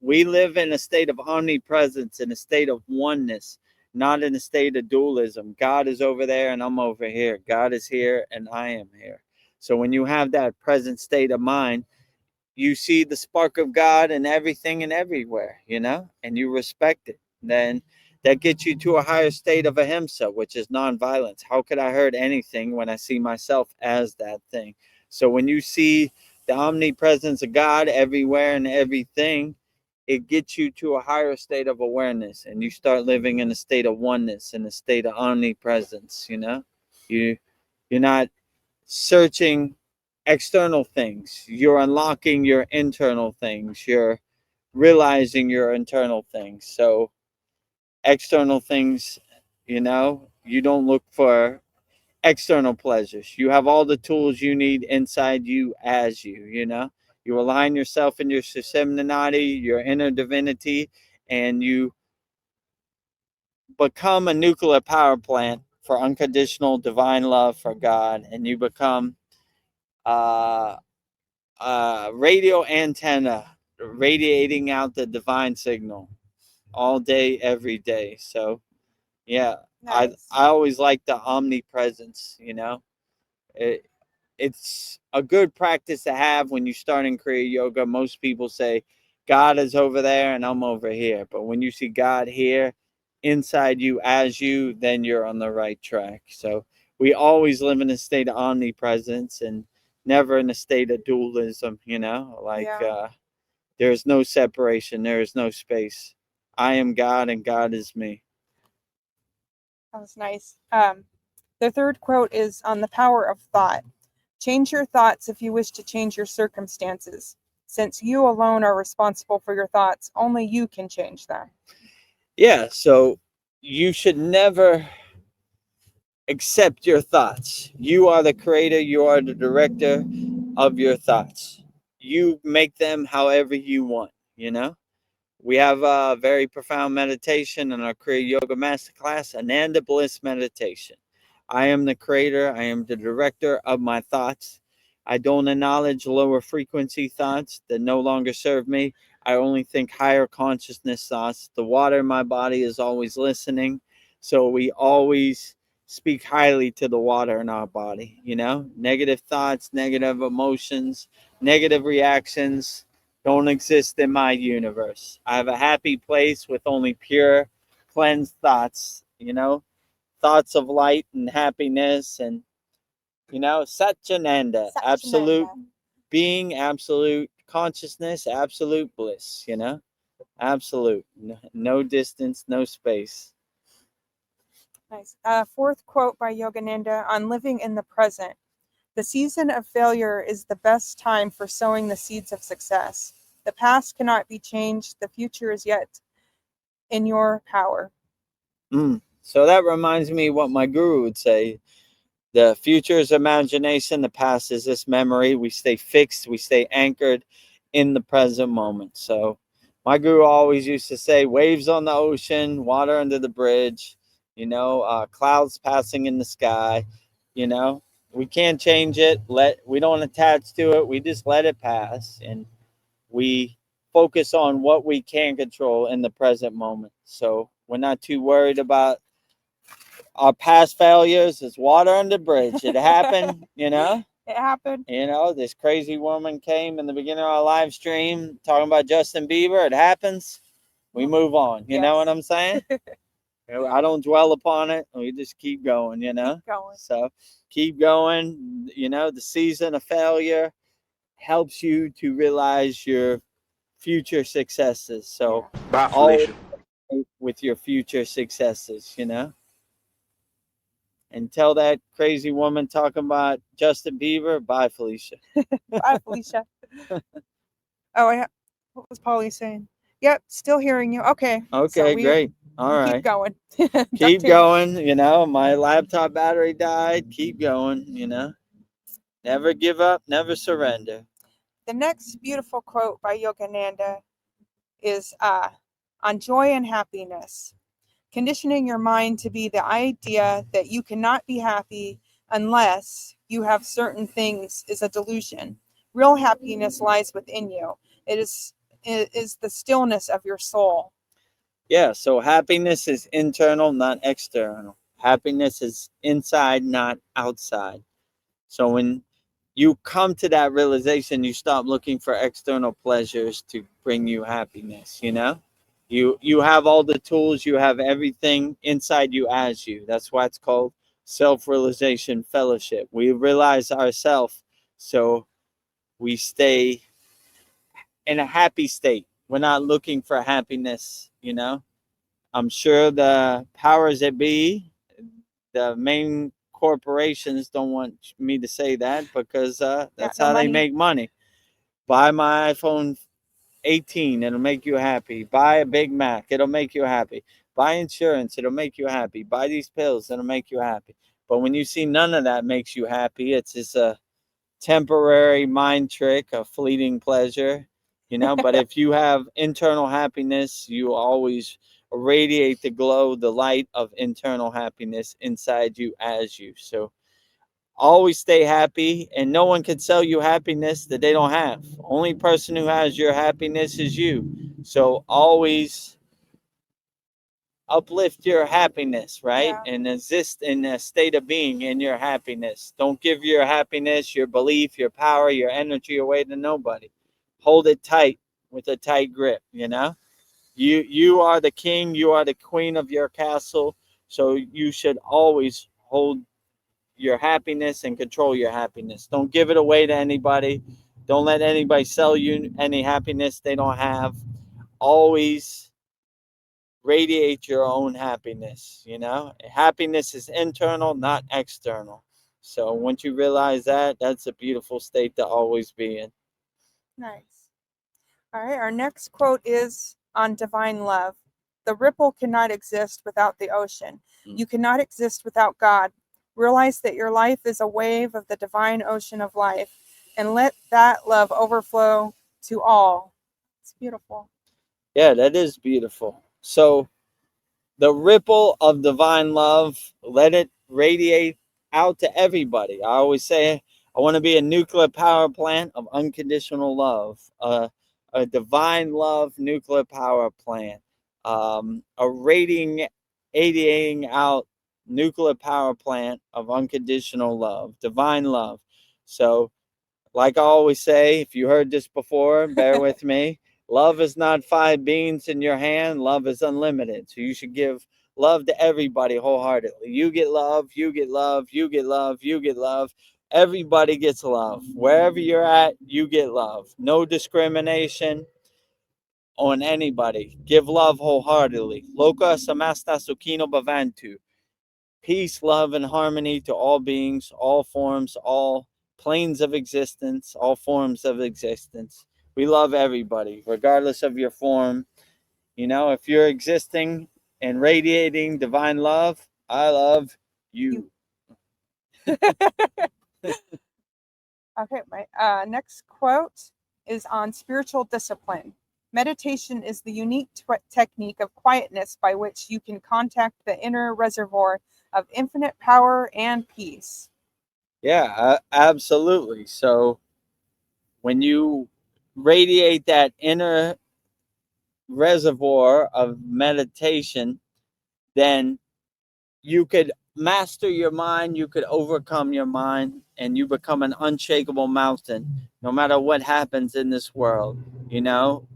We live in a state of omnipresence, in a state of oneness, not in a state of dualism. God is over there and I'm over here. God is here and I am here. So when you have that present state of mind, you see the spark of God in everything and everywhere, you know, and you respect it. Then that gets you to a higher state of ahimsa, which is nonviolence. How could I hurt anything when I see myself as that thing? So when you see the omnipresence of God everywhere and everything, it gets you to a higher state of awareness, and you start living in a state of oneness, in a state of omnipresence. You know, you're not searching external things. You're unlocking your internal things. You're realizing your internal things. So external things, you know, you don't look for external pleasures. You have all the tools you need inside you as you, you know. You align yourself in your Sushimnanadi, your inner divinity, and you become a nuclear power plant for unconditional divine love for God, and you become radio antenna radiating out the divine signal all day, every day. So, yeah, Nice. I always like the omnipresence, you know. It, it's a good practice to have when you start in Kriya Yoga. Most people say God is over there and I'm over here. But when you see God here inside you as you, then you're on the right track. So we always live in a state of omnipresence and never in a state of dualism, you know, like there's no separation, there is no space. I am God and God is me. That was nice. The third quote is on the power of thought. Change your thoughts if you wish to change your circumstances. Since you alone are responsible for your thoughts, only you can change them. Yeah, so you should never accept your thoughts. You are the creator, you are the director of your thoughts. You make them however you want, you know? We have a very profound meditation in our Kriya Yoga Masterclass, Ananda Bliss meditation. I am the creator, I am the director of my thoughts. I don't acknowledge lower frequency thoughts that no longer serve me. I only think higher consciousness thoughts. The water in my body is always listening. So we always speak highly to the water in our body, you know? Negative thoughts, negative emotions, negative reactions don't exist in my universe. I have a happy place with only pure, cleansed thoughts, you know? Thoughts of light and happiness and, you know, Satchananda, absolute being, absolute consciousness, absolute bliss, you know? Absolute. No distance, no space. Nice. Fourth quote by Yogananda on living in the present. The season of failure is the best time for sowing the seeds of success. The past cannot be changed. The future is yet in your power. So that reminds me what my guru would say. The future is imagination. The past is this memory. We stay fixed. We stay anchored in the present moment. So my guru always used to say, waves on the ocean, water under the bridge, you know, clouds passing in the sky, you know, we can't change it. We don't attach to it. We just let it pass. And we focus on what we can control in the present moment. So we're not too worried about our past failures. It's water under the bridge. It happened, you know. It happened. You know, this crazy woman came in the beginning of our live stream talking about Justin Bieber. It happens. We move on. You know what I'm saying? I don't dwell upon it. We just keep going, you know. Keep going. So keep going. You know, the season of failure helps you to realize your future successes. So Bye, always Felicia. with your future successes, you know. And tell that crazy woman talking about Justin Bieber, bye, Felicia. Bye, Felicia. What was Polly saying? Yep, still hearing you. Okay. Okay, great. All right. Keep going. Keep going. You know, my laptop battery died. Keep going, you know. Never give up, never surrender. The next beautiful quote by Yogananda is on joy and happiness. Conditioning your mind to be the idea that you cannot be happy unless you have certain things is a delusion. Real happiness lies within you. It is the stillness of your soul. Yeah, so happiness is internal, not external. Happiness is inside, not outside. So when you come to that realization, you stop looking for external pleasures to bring you happiness, you know? You have all the tools, you have everything inside you as you. That's why it's called self-realization fellowship. We realize ourselves, so we stay in a happy state. We're not looking for happiness, you know? I'm sure the powers that be, the main corporations don't want me to say that because that's how they make money. Buy my iPhone 18, it'll make you happy. Buy a Big Mac, it'll make you happy. Buy insurance, it'll make you happy. Buy these pills, it'll make you happy. But when you see none of that makes you happy, it's just a temporary mind trick, a fleeting pleasure, you know. But if you have internal happiness, you always radiate the glow, the light of internal happiness inside you as you. So always stay happy, and no one can sell you happiness that they don't have. Only person who has your happiness is you. So always uplift your happiness, right? Yeah. And exist in a state of being in your happiness. Don't give your happiness, your belief, your power, your energy away to nobody. Hold it tight with a tight grip, you know? You are the king, you are the queen of your castle, so you should always hold your happiness and control your happiness. Don't give it away to anybody. Don't let anybody sell you any happiness they don't have. Always radiate your own happiness, you know? Happiness is internal, not external. So once you realize that, that's a beautiful state to always be in. Nice. All right. Our next quote is on divine love. The ripple cannot exist without the ocean. You cannot exist without God. Realize that your life is a wave of the divine ocean of life, and let that love overflow to all. It's beautiful. Yeah, that is beautiful. So the ripple of divine love, let it radiate out to everybody. I always say I want to be a nuclear power plant of unconditional love, a divine love nuclear power plant, a radiating out nuclear power plant of unconditional love, divine love. So like I always say, if you heard this before, bear with me. Love is not 5 beans in your hand. Love is unlimited. So you should give love to everybody wholeheartedly. You get love, you get love, you get love, you get love. Everybody gets love. Wherever you're at, you get love. No discrimination on anybody. Give love wholeheartedly. Loka samasta sukino bhavantu. Peace, love, and harmony to all beings, all forms, all planes of existence, all forms of existence. We love everybody, regardless of your form. You know, if you're existing and radiating divine love, I love you. Okay, my next quote is on spiritual discipline. Meditation is the unique technique of quietness by which you can contact the inner reservoir of infinite power and peace. Yeah, absolutely. So when you radiate that inner reservoir of meditation, then you could master your mind, you could overcome your mind, and you become an unshakable mountain no matter what happens in this world. You know,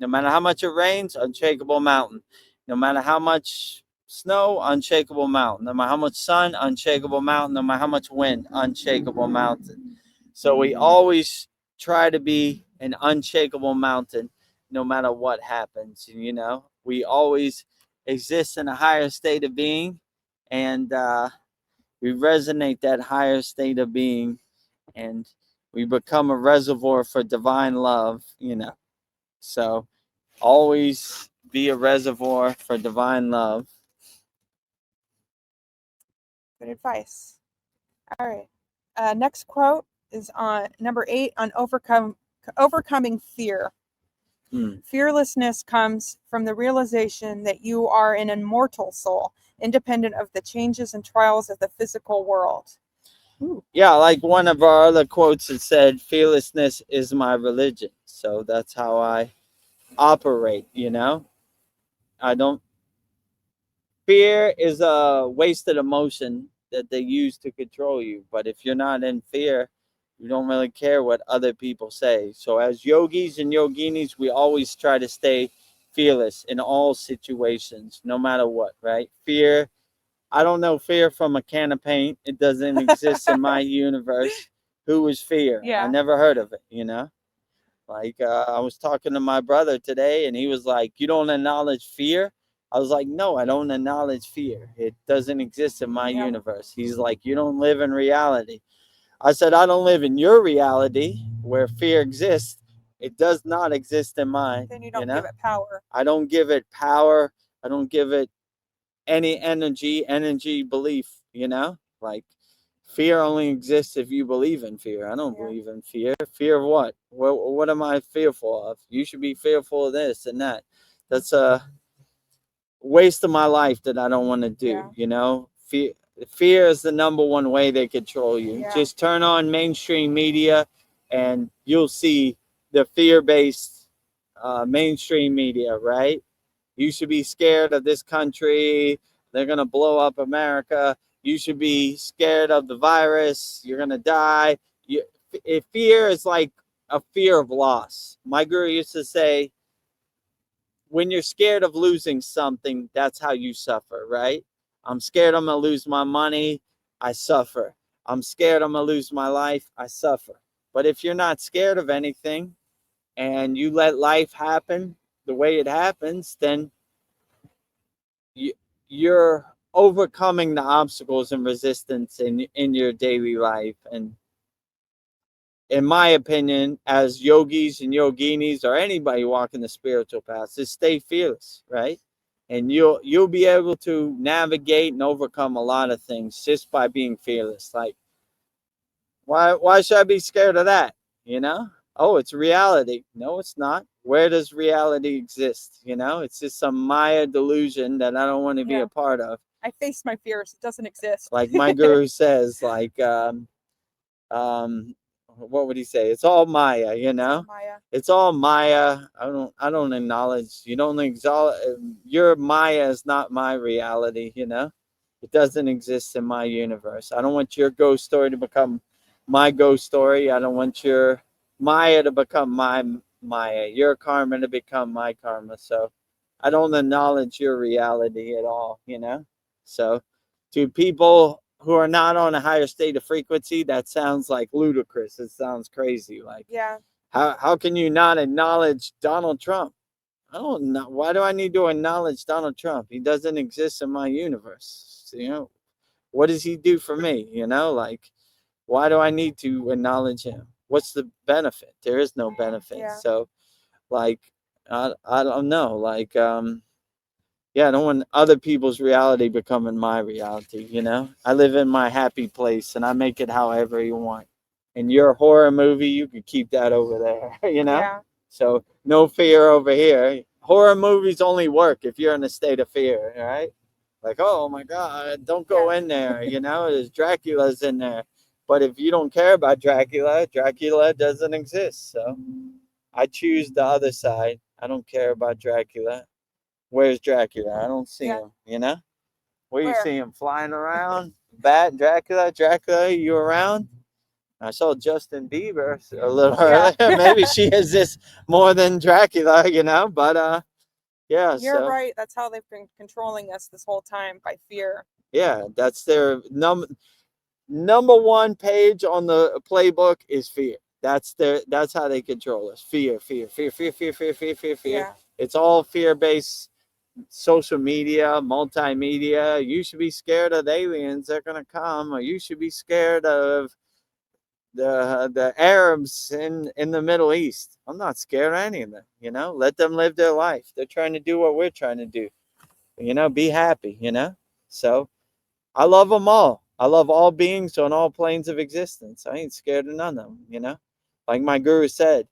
no matter how much it rains, unshakable mountain. No matter how much snow, unshakable mountain. No matter how much sun, unshakable mountain. No matter how much wind, unshakable mountain. So we always try to be an unshakable mountain no matter what happens. You know, we always exist in a higher state of being, and we resonate that higher state of being, and we become a reservoir for divine love, you know. So always be a reservoir for divine love. Good advice. All right. Next quote is on number 8 on overcoming fear. Fearlessness comes from the realization that you are an immortal soul, independent of the changes and trials of the physical world. Ooh. Yeah, like one of our other quotes that said, fearlessness is my religion. So that's how I operate, you know. I don't Fear is a wasted emotion that they use to control you. But if you're not in fear, you don't really care what other people say. So as yogis and yoginis, we always try to stay fearless in all situations, no matter what, right? Fear, I don't know fear from a can of paint. It doesn't exist in my universe. Who is fear? Yeah. I never heard of it, you know? Like, I was talking to my brother today, and he was like, you don't acknowledge fear? I was like, no, I don't acknowledge fear. It doesn't exist in my universe. He's like, you don't live in reality. I said, I don't live in your reality where fear exists. it does not exist in mine. Then you don't know? give it power. I don't give it power. I don't give it any energy, belief, like fear only exists if you believe in fear. I don't believe in fear. Fear of what? What am I fearful of? You should be fearful of this and that. That's a waste of my life that I don't want to do. Fear is the number one way they control you. Just turn on mainstream media and you'll see the fear-based mainstream media, right? You should be scared of this country. They're going to blow up America. You should be scared of the virus. You're going to die. Fear is like a fear of loss. My guru used to say, when you're scared of losing something, that's how you suffer, right? I'm scared I'm going to lose my money. I suffer. I'm scared I'm going to lose my life. I suffer. But if you're not scared of anything and you let life happen the way it happens, then you're overcoming the obstacles and resistance in your daily life. And in my opinion, as yogis and yoginis or anybody walking the spiritual path, just stay fearless, right? And you'll be able to navigate and overcome a lot of things just by being fearless. Like, why should I be scared of that? Oh, it's reality. No, it's not. Where does reality exist? It's just some Maya delusion that I don't want to be a part of. I face my fears. It doesn't exist. Like my guru says, like, what would he say? It's all Maya, It's all Maya. It's all Maya. I don't acknowledge. You don't exalt. Your Maya is not my reality. It doesn't exist in my universe. I don't want your ghost story to become my ghost story. I don't want your Maya to become my Maya. Your karma to become my karma. So I don't acknowledge your reality at all. So to people who are not on a higher state of frequency, that sounds like ludicrous. It sounds crazy. Like, how can you not acknowledge Donald Trump? I don't know. Why do I need to acknowledge Donald Trump? He doesn't exist in my universe. What does he do for me? Like, why do I need to acknowledge him? What's the benefit? There is no benefit. So, like, I don't know. Like, I don't want other people's reality becoming my reality, I live in my happy place and I make it however you want. And your horror movie, you could keep that over there, So no fear over here. Horror movies only work if you're in a state of fear, right? Like, oh my God, don't go in there, there's Dracula's in there. But if you don't care about Dracula doesn't exist. So I choose the other side. I don't care about Dracula. Where's Dracula? I don't see him, Where you see him flying around? Bat, Dracula, you around? I saw Justin Bieber a little earlier. Maybe she exists more than Dracula, but You're right. That's how they've been controlling us this whole time, by fear. Yeah, that's their number one page on the playbook is fear. That's how they control us. Fear. Yeah. It's all fear-based. Social media, multimedia. You should be scared of the aliens that are gonna come, or you should be scared of the Arabs in the Middle East. I'm not scared of any of them. Let them live their life. They're trying to do what we're trying to do. Be happy. So I love them all. I love all beings on all planes of existence. I ain't scared of none of them. Like my guru said,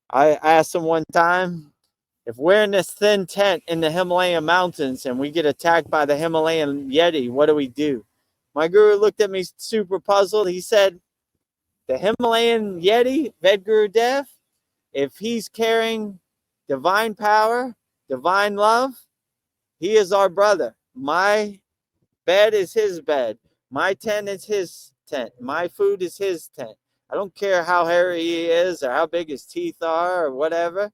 I asked him one time, if we're in this thin tent in the Himalayan mountains and we get attacked by the Himalayan Yeti, what do we do? My guru looked at me super puzzled. He said, the Himalayan Yeti, VEDAGURUDEV, if he's carrying divine power, divine love, he is our brother. My bed is his bed. My tent is his tent. My food is his tent. I don't care how hairy he is or how big his teeth are or whatever.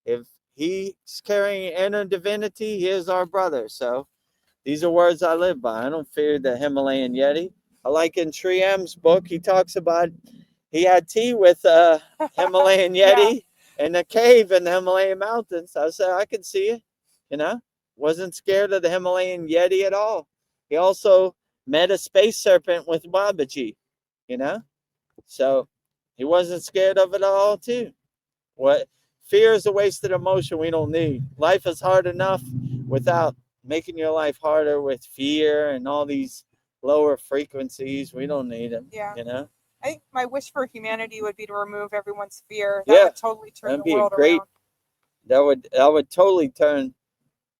If he's carrying inner divinity, he is our brother. So these are words I live by. I don't fear the Himalayan Yeti. I like in Sri M's book, he talks about he had tea with a Himalayan Yeti in a cave in the Himalayan mountains. I said, I can see it, Wasn't scared of the Himalayan Yeti at all. He also met a space serpent with Babaji, So he wasn't scared of it all too. What fear is a wasted emotion we don't need. Life is hard enough without making your life harder with fear and all these lower frequencies. We don't need them. Yeah. You know? I think my wish for humanity would be to remove everyone's fear. Yeah, That would totally turn that'd the be world great. around. That would totally turn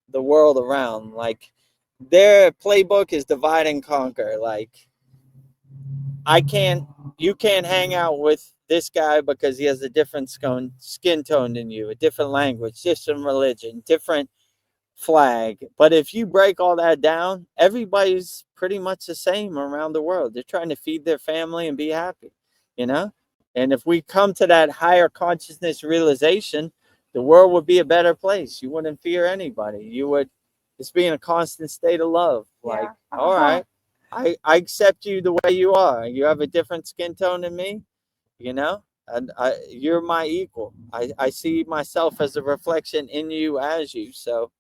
the world around. Like their playbook is divide and conquer. Like you can't hang out with this guy because he has a different skin tone than you, a different language, different religion, different flag. But if you break all that down, everybody's pretty much the same around the world. They're trying to feed their family and be happy, you know? And if we come to that higher consciousness realization, the world would be a better place. You wouldn't fear anybody. You would just be in a constant state of love. Like, all right, I accept you the way you are. You have a different skin tone than me, you know? And you're my equal. I see myself as a reflection in you as you. So,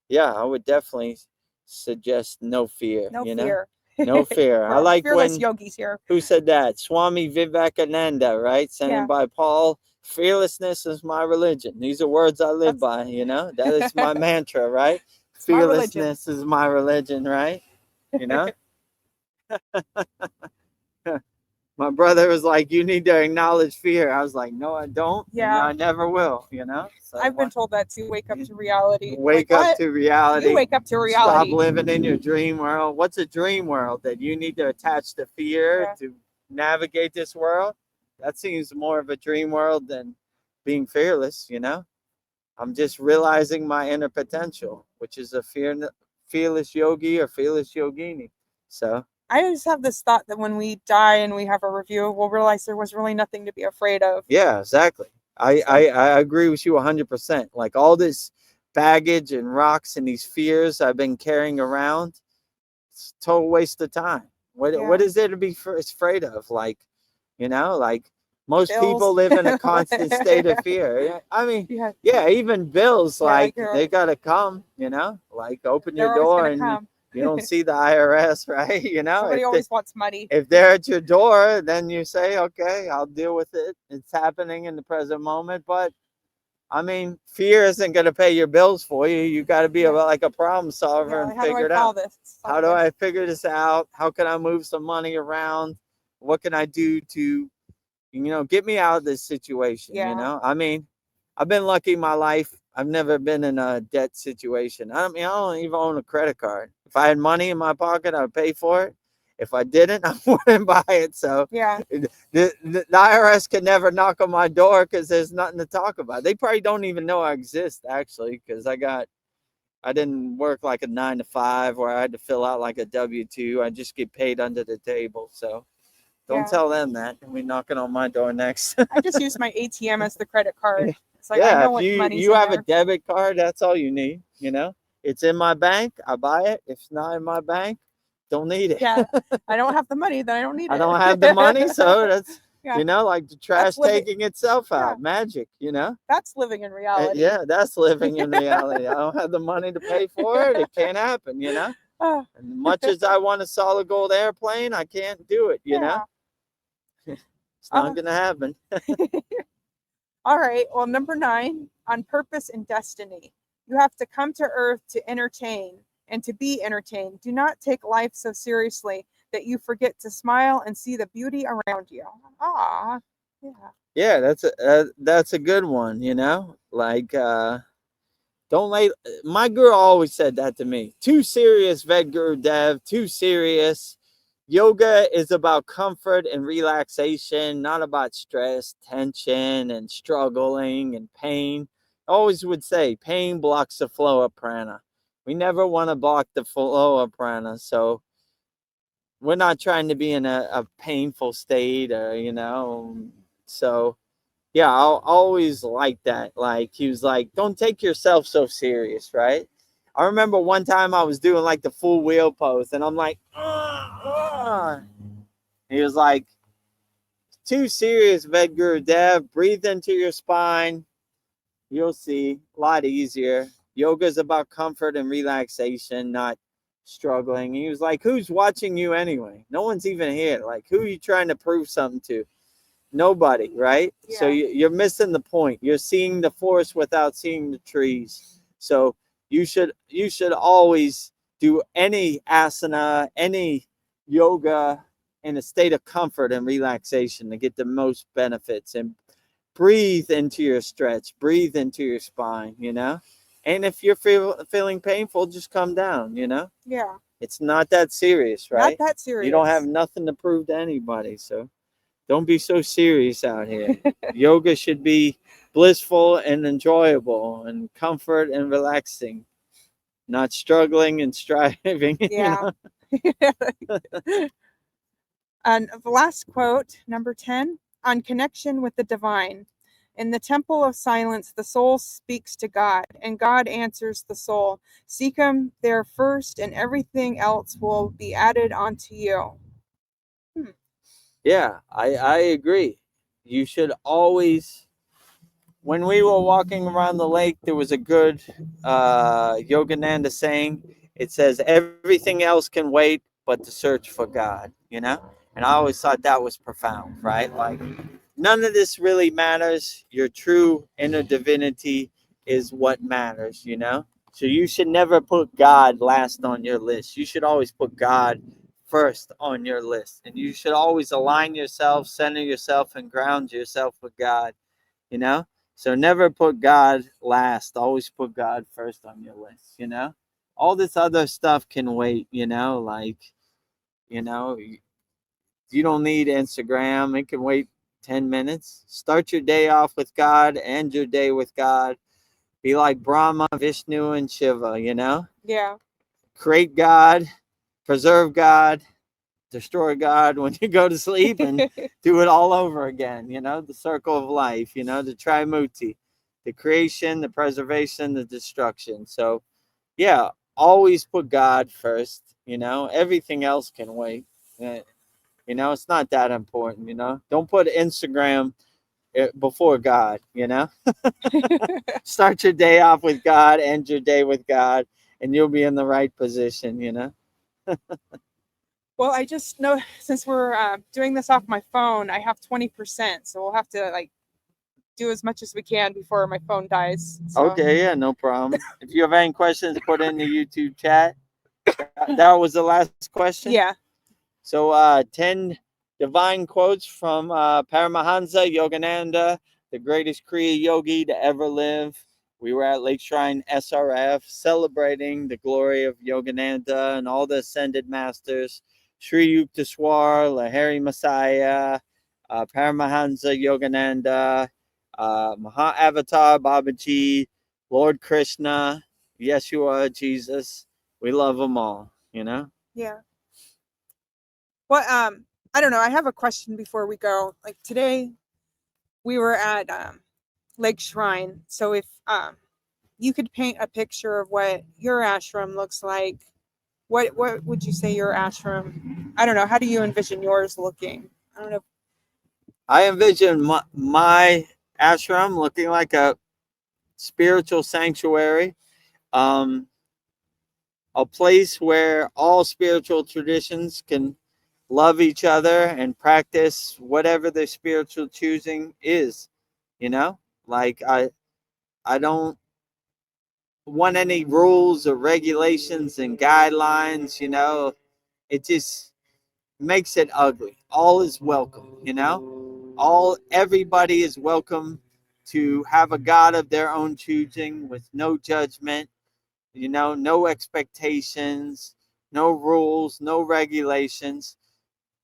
yeah, I would definitely suggest no fear. No you fear. Know? No fear. I like fearless when yogis here. who said that? Swami Vivekananda, right? Sent Yeah. by Paul. Fearlessness is my religion. These are words I live by. You know, that is my mantra, right? It's my religion. Fearlessness is my religion, right? You know. My brother was like, "You need to acknowledge fear." I was like, "No, I don't. Yeah. And I never will." You know. So I've been told that too. Wake up to reality. Wake Like, up what? to reality. You wake up to Stop reality. living in your dream world. What's a dream world? That you need to attach to fear to navigate this world? That seems more of a dream world than being fearless, you know? I'm just realizing my inner potential, which is a fearless yogi or fearless yogini. So I just have this thought that when we die and we have a review, we'll realize there was really nothing to be afraid of. yeah, exactly. I agree with you 100%. Like all this baggage and rocks and these fears I've been carrying around, it's a total waste of time. What is there to be afraid of? Like, you know, like most Bills. people live in a constant state of fear. I mean, yeah, even bills, like they gotta come, you know, like open your door and you don't see the IRS, right? You know, somebody always wants money. If they're at your door, then you say, okay, I'll deal with it. It's happening in the present moment. But I mean, fear isn't going to pay your bills for you. You got to be like a problem solver and figure it out. How do I figure this out? How can I move some money around? What can I do to, get me out of this situation? You know, I mean, I've been lucky in my life. I've never been in a debt situation. I don't even own a credit card. If I had money in my pocket, I would pay for it. If I didn't, I wouldn't buy it. So the IRS could never knock on my door because there's nothing to talk about. They probably don't even know I exist, actually, because I didn't work like a 9 to 5 where I had to fill out like a W-2. I just get paid under the table. So don't tell them that. They'll be knocking on my door next. I just use my ATM as the credit card. It's like, yeah, I know if you have a debit card, that's all you need. You know, it's in my bank, I buy it. If it's not in my bank, don't need it. Yeah, I don't have the money, then I don't need it. I don't have the money, so that's like the trash taking itself out. Magic, That's living in reality. Yeah, that's living in reality. I don't have the money to pay for it. It can't happen, And much as I want a solid gold airplane, I can't do it, know. It's not gonna happen. All right. Well, number 9, on purpose and destiny. You have to come to Earth to entertain and to be entertained. Do not take life so seriously that you forget to smile and see the beauty around you. Ah, yeah. Yeah, that's a good one. Like my guru always said that to me. Too serious, VEDAGURUDEV. Too serious. Yoga is about comfort and relaxation, not about stress, tension, and struggling and pain. I always would say pain blocks the flow of prana. We never want to block the flow of prana. So we're not trying to be in a painful state or, So, yeah, I'll always like that. Like, he was like, don't take yourself so serious, right? I remember one time I was doing like the full wheel pose and I'm like, He was like, too serious, VEDAGURUDEV. Breathe into your spine. You'll see, a lot easier. Yoga is about comfort and relaxation, not struggling. He was like, who's watching you anyway? No one's even here. Like, who are you trying to prove something to? Nobody, right? So Yeah. you're missing the point. You're seeing the forest without seeing the trees. So you should always do any asana, any yoga in a state of comfort and relaxation to get the most benefits, and breathe into your stretch, breathe into your spine, And if you're feeling painful, just come down, Yeah. It's not that serious, Not right? that serious. You don't have nothing to prove to anybody, so don't be so serious out here. Yoga should be blissful and enjoyable and comfort and relaxing, not struggling and striving, Yeah. And the last quote, number 10, on connection with the divine. In the temple of silence, the soul speaks to God, and God answers the soul. Seek Him there first, and everything else will be added onto you. Yeah, I agree. You should always, when we were walking around the lake, there was a good Yogananda saying. It says, everything else can wait but the search for God, And I always thought that was profound, right? Like, none of this really matters. Your true inner divinity is what matters, So you should never put God last on your list. You should always put God first on your list. And you should always align yourself, center yourself, and ground yourself with God, So never put God last. Always put God first on your list, All this other stuff can wait, like, you don't need Instagram. It can wait 10 minutes. Start your day off with God, end your day with God. Be like Brahma, Vishnu, and Shiva, Yeah. Create God, preserve God, destroy God when you go to sleep, and do it all over again, the circle of life, the Trimuti, the creation, the preservation, the destruction. So, yeah, always put God first, everything else can wait. It's not that important, Don't put Instagram before God, Start your day off with God, end your day with God, and you'll be in the right position, Well, I just know since we're doing this off my phone, I have 20%, so we'll have to do as much as we can before my phone dies. So. Okay, yeah, no problem. If you have any questions, put it in the YouTube chat. That was the last question? Yeah. So 10 divine quotes from Paramahansa Yogananda, the greatest Kriya yogi to ever live. We were at Lake Shrine SRF celebrating the glory of Yogananda and all the ascended masters, Sri Yukteswar, Lahiri Messiah, Paramahansa Yogananda, Maha Avatar Babaji, Lord Krishna, Yeshua, Jesus. We love them all, Yeah. Well, I don't know. I have a question before we go. Like today, we were at Lake Shrine. So if you could paint a picture of what your ashram looks like, what would you say your ashram? I don't know. How do you envision yours looking? I don't know. I envision my ashram looking like a spiritual sanctuary, a place where all spiritual traditions can love each other and practice whatever their spiritual choosing is. Like I don't want any rules or regulations and guidelines. It just makes it ugly. All is welcome. Everybody is welcome to have a God of their own choosing with no judgment, no expectations, no rules, no regulations.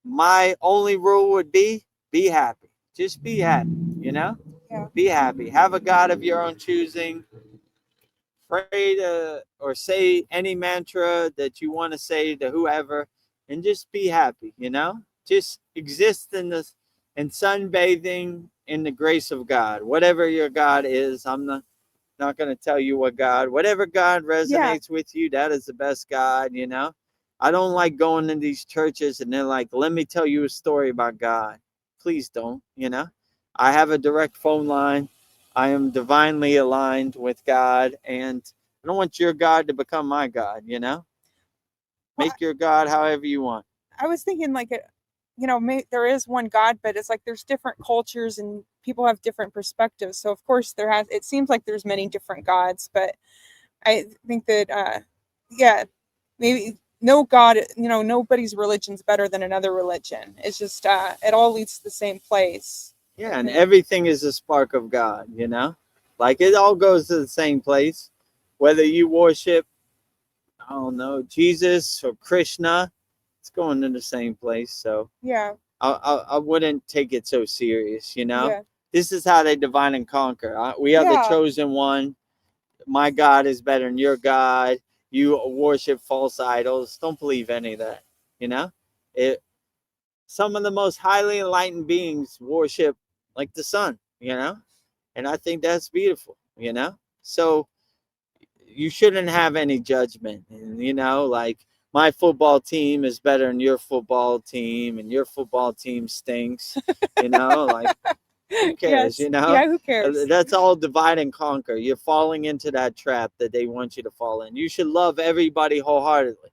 My only rule would be happy. Just be happy, Yeah. Be happy. Have a God of your own choosing. Pray to or say any mantra that you want to say to whoever, and just be happy, Just exist in this and sunbathing in the grace of God. Whatever your God is, I'm not going to tell you what God, whatever God resonates with you, that is the best God, I don't like going in these churches and they're like, let me tell you a story about God. Please don't, I have a direct phone line. I am divinely aligned with God, and I don't want your God to become my God, Make your God however you want. I was thinking there is one God, but it's like there's different cultures and people have different perspectives. So of course it seems like there's many different gods, but I think that yeah, maybe no God, nobody's religion's better than another religion. It's just it all leads to the same place. Yeah, and everything is a spark of God, like it all goes to the same place, whether you worship, I don't know, Jesus or Krishna, it's going to the same place. So Yeah, I wouldn't take it so serious, yeah, This is how they divide and conquer. We are the Yeah. chosen one. My God is better than your God. You worship false idols. Don't believe any of that, Some of the most highly enlightened beings worship like the sun, and I think that's beautiful, So you shouldn't have any judgment, like my football team is better than your football team, and your football team stinks, like who cares, Yes. Yeah, who cares? That's all divide and conquer. You're falling into that trap that they want you to fall in. You should love everybody wholeheartedly,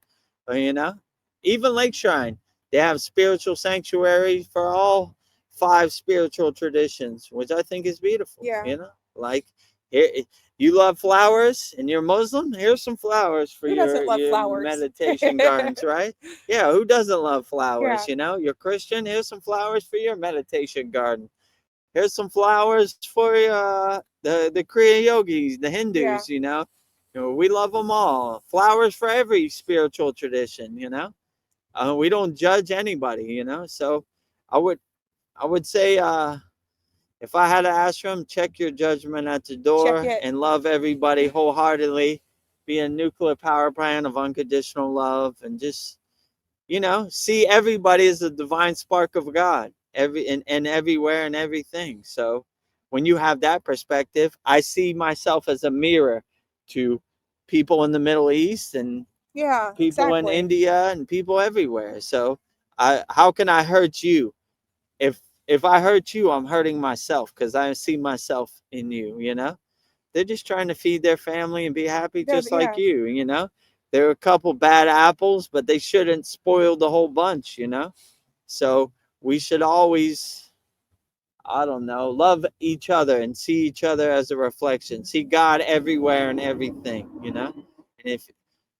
even Lake Shrine, they have spiritual sanctuary for all 5 spiritual traditions, which I think is beautiful. Yeah. Like here, you love flowers and you're Muslim. Here's some flowers for Who doesn't love your flowers? meditation gardens, right? Yeah, who doesn't love flowers? Yeah. You're Christian. Here's some flowers for your meditation garden. Here's some flowers for the Kriya yogis, the Hindus. Yeah. We love them all. Flowers for every spiritual tradition. We don't judge anybody. So I would say if I had to ask them, check your judgment at the door and love everybody wholeheartedly. Be a nuclear power plant of unconditional love, and just see everybody as a divine spark of God, and everywhere and everything. So when you have that perspective, I see myself as a mirror to people in the Middle East and people in India and people everywhere. So how can I hurt you? If I hurt you, I'm hurting myself, because I see myself in you. They're just trying to feed their family and be happy, just like you. There are a couple bad apples, but they shouldn't spoil the whole bunch. So we should always, I don't know, love each other and see each other as a reflection. See God everywhere and everything. And if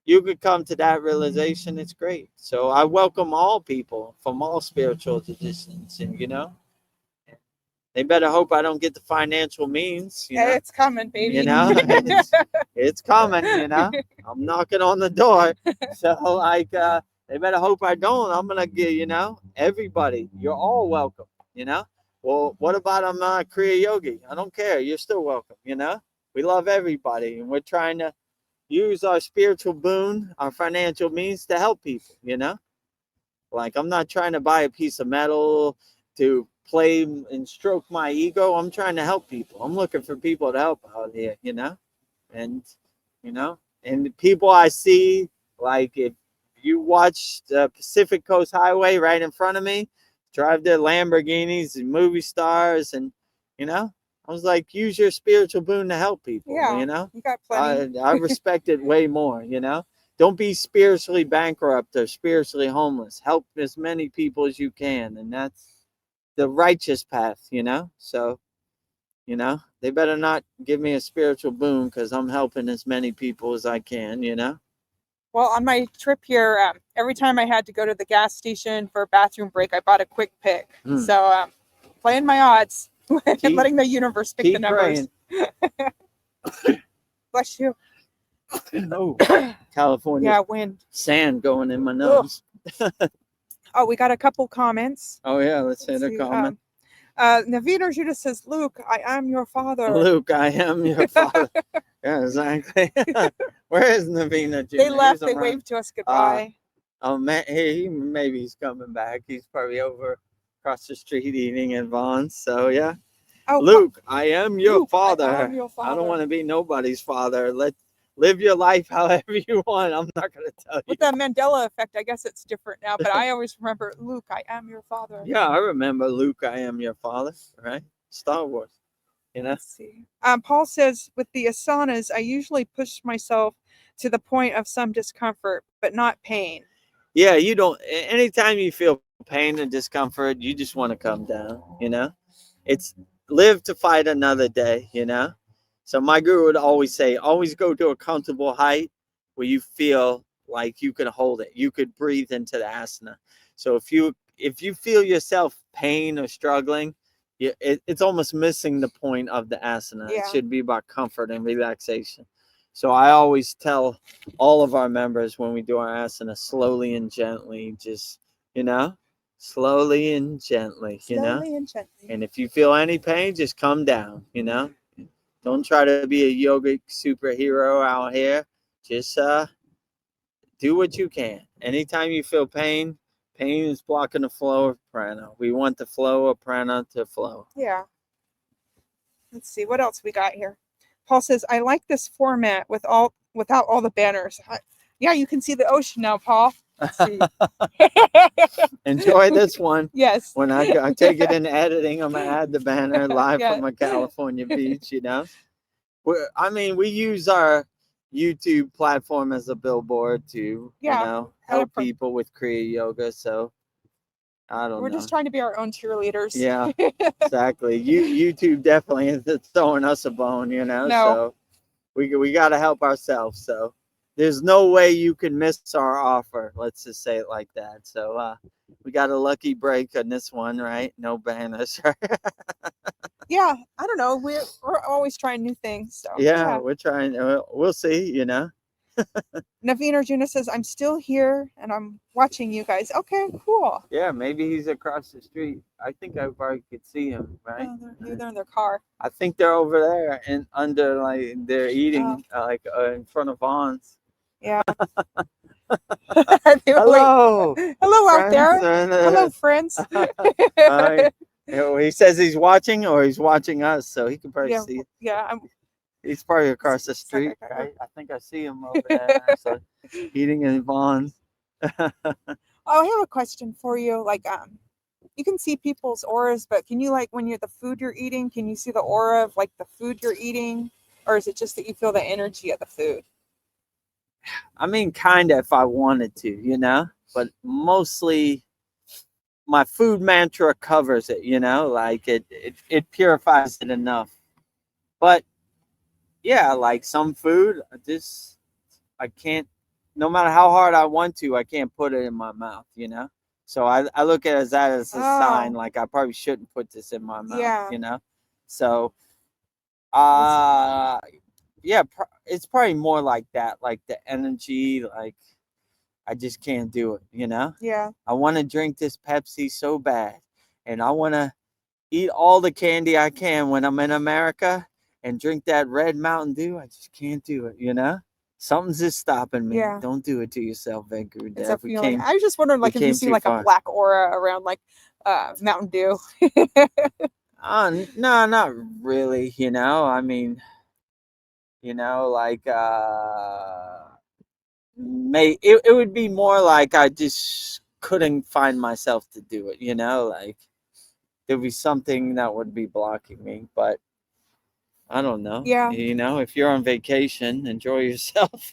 you could come to that realization, it's great. So I welcome all people from all spiritual traditions, and they better hope I don't get the financial means. It's coming, baby. It's coming. I'm knocking on the door. So they better hope I don't. I'm gonna get everybody. You're all welcome. Well, what about Kriya Yogi? I don't care. You're still welcome. We love everybody, and we're trying to use our spiritual boon, our financial means, to help people. Like, I'm not trying to buy a piece of metal to play and stroke my ego. I'm trying to help people. I'm looking for people to help out here, and and people I see, like if you watch the Pacific Coast Highway right in front of me, drive their Lamborghinis and movie stars, and I was like, use your spiritual boon to help people. You got plenty. I respect it way more. Don't be spiritually bankrupt or spiritually homeless. Help as many people as you can, and that's the righteous path. So they better not give me a spiritual boon, because I'm helping as many people as I can. Well, on my trip here, every time I had to go to the gas station for a bathroom break, I bought a quick pick. So playing my odds and letting the universe pick the numbers. Bless you. Oh, California. Yeah, wind. Sand going in my nose. Oh, we got a couple comments. Oh yeah, let's hit a comment. Naveen Judah says, Luke, I am your father. Luke, I am your father. Yeah, exactly. Where is Naveen Judah? They left. They waved to us goodbye. Oh man, maybe he's coming back. He's probably over across the street eating at Vaughn's. So yeah. Oh, Luke, I am your father. I am your father. I don't want to be nobody's father. Live your life however you want. I'm not going to tell you. With the Mandela effect, I guess it's different now, but I always remember, Luke, I am your father. Yeah, I remember Luke, I am your father, right? Star Wars, Let's see. Paul says, with the asanas, I usually push myself to the point of some discomfort, but not pain. Yeah, you don't. Anytime you feel pain and discomfort, you just want to come down. It's live to fight another day. So my guru would always say, always go to a comfortable height where you feel like you can hold it. You could breathe into the asana. So if you feel yourself pain or struggling, it's almost missing the point of the asana. It Yeah. should be about comfort and relaxation. So I always tell all of our members when we do our asana, slowly and gently, just, slowly and gently, Slowly and gently. and if you feel any pain, just come down, Don't try to be a yogic superhero out here. Just do what you can. Anytime you feel pain is blocking the flow of prana. We want the flow of prana to flow. Yeah. Let's see what else we got here. Paul says, I like this format without all the banners. Yeah, you can see the ocean now, Paul. Let's see. Enjoy this one. Yes. When I take it in editing, I'm going to add the banner live Yeah. from a California beach, we use our YouTube platform as a billboard to, Yeah. help people with Kriya yoga. So I don't know. We're just trying to be our own cheerleaders. Yeah, exactly. YouTube definitely is throwing us a bone, No. So we got to help ourselves. So there's no way you can miss our offer. Let's just say it like that. So we got a lucky break on this one, right? No banners. Yeah, I don't know. We're always trying new things. So Yeah, we're trying. We'll see. Naveen Arjuna says, I'm still here and I'm watching you guys. Okay, cool. Yeah, maybe he's across the street. I think I probably could see him, right? Maybe they're in their car. I think they're over there and under, like, they're eating in front of Vaughn's. Yeah. Hello. Hello out there. friends. Hello, friends. He says he's watching, or he's watching us, so he can probably see. Yeah. He's probably across the street, right? I think I see him over there, so eating in Vaughn's. Oh, I have a question for you. Like, you can see people's auras, but can you, like, when you're the food you're eating, can you see the aura of like the food you're eating, or is it just that you feel the energy of the food? I mean, kind of, if I wanted to, but mostly my food mantra covers it, like it purifies it enough. But yeah, like some food, I can't, no matter how hard I want to, I can't put it in my mouth, So I look at it as a sign, like I probably shouldn't put this in my mouth, So, yeah, it's probably more like that, like the energy, like I just can't do it, Yeah. I want to drink this Pepsi so bad, and I want to eat all the candy I can when I'm in America and drink that red Mountain Dew. I just can't do it, Something's just stopping me. Yeah. Don't do it to yourself, VEDAGURUDEV. It's a feeling. I was just wondering, like, if you see like a black aura around like Mountain Dew. No, not really, I mean, like it would be more like I just couldn't find myself to do it, like there'd be something that would be blocking me. But I don't know. Yeah. If you're on vacation, enjoy yourself,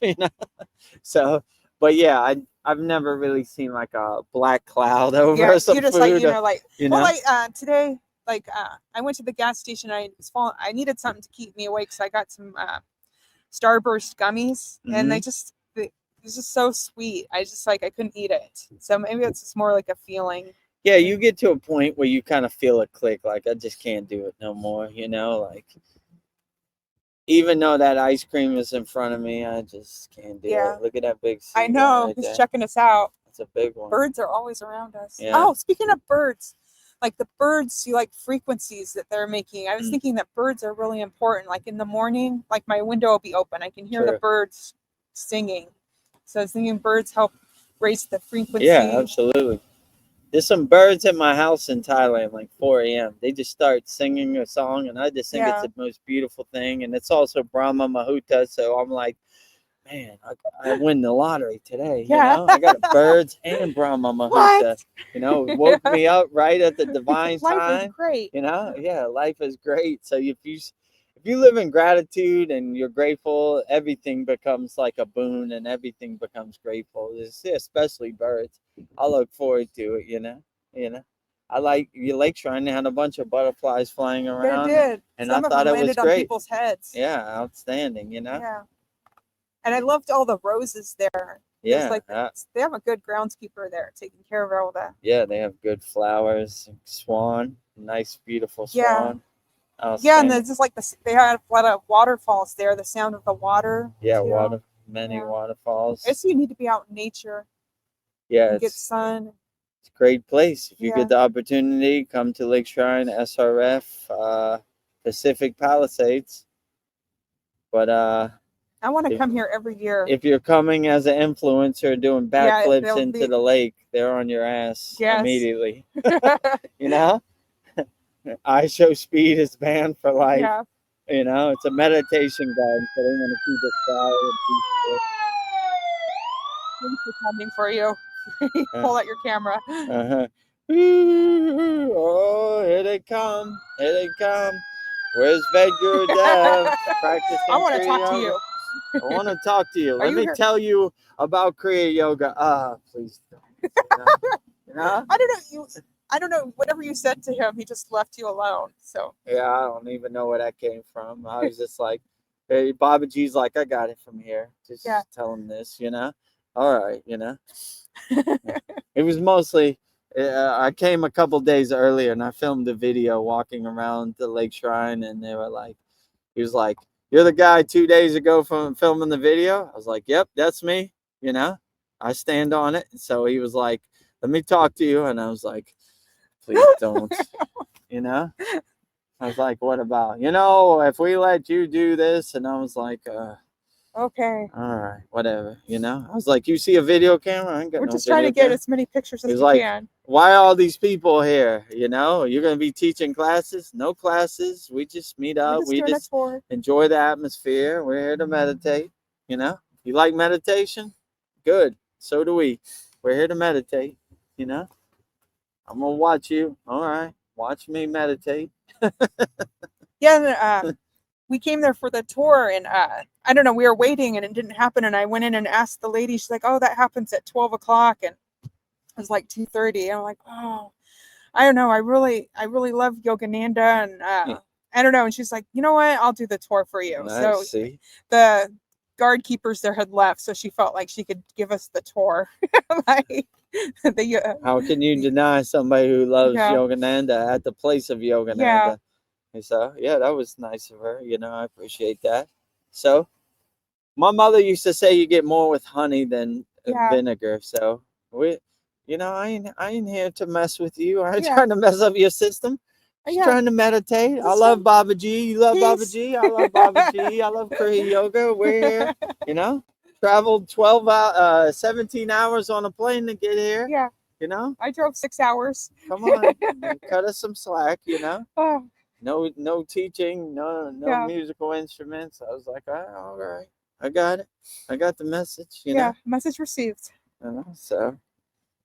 So, but yeah, I've never really seen like a black cloud over some you just food. like, well, like today, like I went to the gas station. I needed something to keep me awake, so I got some Starburst gummies, and it was just so sweet. I couldn't eat it. So maybe it's just more like a feeling. Yeah, you get to a point where you kind of feel it click, like I just can't do it no more, like even though that ice cream is in front of me, I just can't do it. Look at that big seagull. I know, he's checking us out. It's a big one. Birds are always around us. Yeah. Oh, speaking of birds, like the birds, you like frequencies that they're making. I was thinking that birds are really important. Like in the morning, like my window will be open. I can hear the birds singing. So I was thinking birds help raise the frequency. Yeah, absolutely. There's some birds at my house in Thailand, like 4 a.m. They just start singing a song, and I just think it's the most beautiful thing. And it's also Brahma Muhurta, so I'm like, man, I win the lottery today. I got birds and Brahma Muhurta. It woke me up right at the divine time. Life is great. Yeah, life is great. So if you you live in gratitude and you're grateful, everything becomes like a boon and everything becomes grateful. Especially birds. I look forward to it, you know. I like your lake shrine. They had a bunch of butterflies flying They around. did. And Some I of thought them it was landed on great. people's heads. Yeah, outstanding, Yeah. And I loved all the roses there. Yeah, Like they have a good groundskeeper there taking care of all that. yeah, they have good flowers. Swan, nice, beautiful Yeah. swan. Yeah, and there's just like they had a lot of waterfalls there. The sound of the water. Yeah, too. many waterfalls. I guess you need to be out in nature. Yeah, And get sun. It's a great place. If you Yeah. get the opportunity, come to Lake Shrine, SRF, Pacific Palisades. But I want to come here every year. if you're coming as an influencer doing backflips they'll into be- the lake, they're on your ass Yes. immediately. You know? I show speed is banned for life. Yeah. You know, it's a meditation garden, so they want to keep it quiet and peaceful. Thanks for coming for you. Pull out your camera. Uh-huh. Oh, here they come. Here they come. Where's VEDAGURUDEV'S? Practicing I want to Kriya talk to yoga. you. I want to talk to you. Are Let you me here? tell you about Kriya yoga. Please don't. You know? I don't know. Whatever you said to him, he just left you alone. So Yeah, I don't even know where that came from. I was just like, hey, Babaji's like, I got it from here. Just tell him this, you know? All right, you know? It was mostly, I came a couple days earlier and I filmed a video walking around the lake shrine, and they were like, he was like, you're the guy 2 days ago from filming the video? I was like, yep, that's me, you know? I stand on it. So he was like, let me talk to you. And I was like, please don't, you know? I was like, what about, if we let you do this? And I was like, okay. all right, whatever, you know? I was like, you see a video camera? I ain't got We're no just trying to video get camera. as many pictures as He's we like, can. why all these people here? You know, you're going to be teaching classes? No classes. We just meet up. We just enjoy the atmosphere. We're here to meditate. You know, you like meditation? Good. So do we. We're here to meditate. You know, I'm going to watch you. All right. Watch me meditate. Yeah. We came there for the tour, and I don't know, we were waiting and it didn't happen. And I went in and asked the lady, she's like, oh, that happens at 12 o'clock. And it was like 2:30. I'm like, oh, I don't know. I really love Yogananda. And I don't know. And she's like, you know what? I'll do the tour for you. Nice, so see? The guard keepers there had left. So she felt like she could give us the tour. How can you deny somebody who loves Yogananda at the place of Yogananda? Yeah. And so, yeah, that was nice of her. You know, I appreciate that. So, my mother used to say you get more with honey than vinegar. So, I ain't here to mess with you. I ain't trying to mess up your system. Just trying to meditate. I love Babaji. You love Babaji. I love Babaji. I love Kriya yoga. We're here. You know, traveled 17 hours on a plane to get here. Yeah. You know, I drove 6 hours. Come on, cut us some slack. You know. Oh. No teaching, no musical instruments. I was like, all right, I got it. I got the message, you know. Message received. So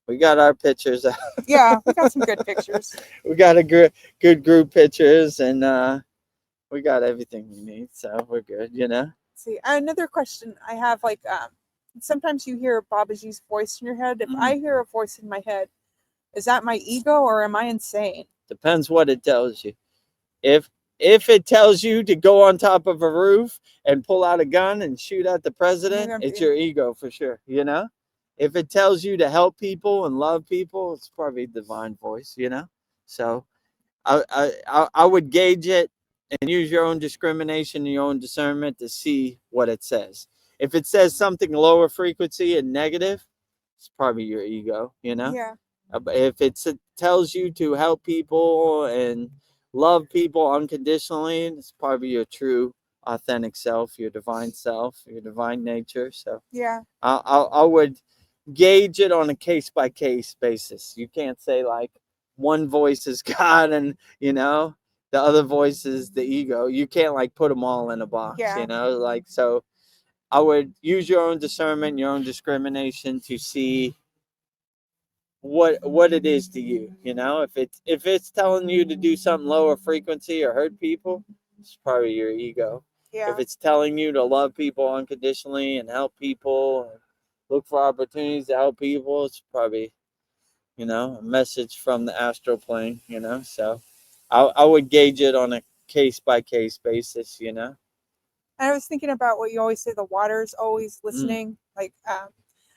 we got our pictures out. Yeah, we got some good pictures. We got a good group pictures, and we got everything we need, so we're good, you know. See, another question I have, like, sometimes you hear Babaji's voice in your head. If I hear a voice in my head, is that my ego or am I insane? Depends what it tells you. If it tells you to go on top of a roof and pull out a gun and shoot at the president, it's your ego for sure, you know? If it tells you to help people and love people, it's probably a divine voice, you know? So I would gauge it and use your own discrimination and your own discernment to see what it says. If it says something lower frequency and negative, it's probably your ego, you know? Yeah. If it tells you to help people and love people unconditionally, it's probably your true authentic self, your divine nature. So yeah, I would gauge it on a case-by-case basis. You can't say like one voice is God and the other voice is the ego. You can't like put them all in a box, like. So I would use your own discernment, your own discrimination to see what it is to you. If it's telling you to do something lower frequency or hurt people, it's probably your ego. Yeah. If it's telling you to love people unconditionally and help people and look for opportunities to help people, it's probably, you know, a message from the astral plane, you know. So I would gauge it on a case-by-case basis, you know. And I was thinking about what you always say, the water is always listening. Like, I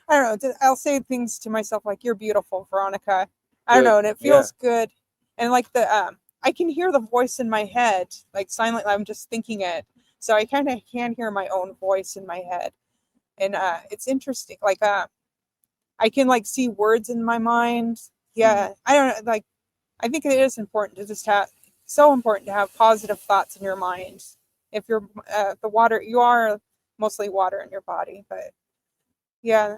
don't know, I'll say things to myself like, you're beautiful, Veronica. I don't Good. know, and it feels good. And like I can hear the voice in my head, like silently, I'm just thinking it. So I kind of can hear my own voice in my head. And it's interesting. Like, I can like see words in my mind. Yeah, I don't know, like, I think it is important to just have, so important to have positive thoughts in your mind. If you're the water, you are mostly water in your body, but yeah,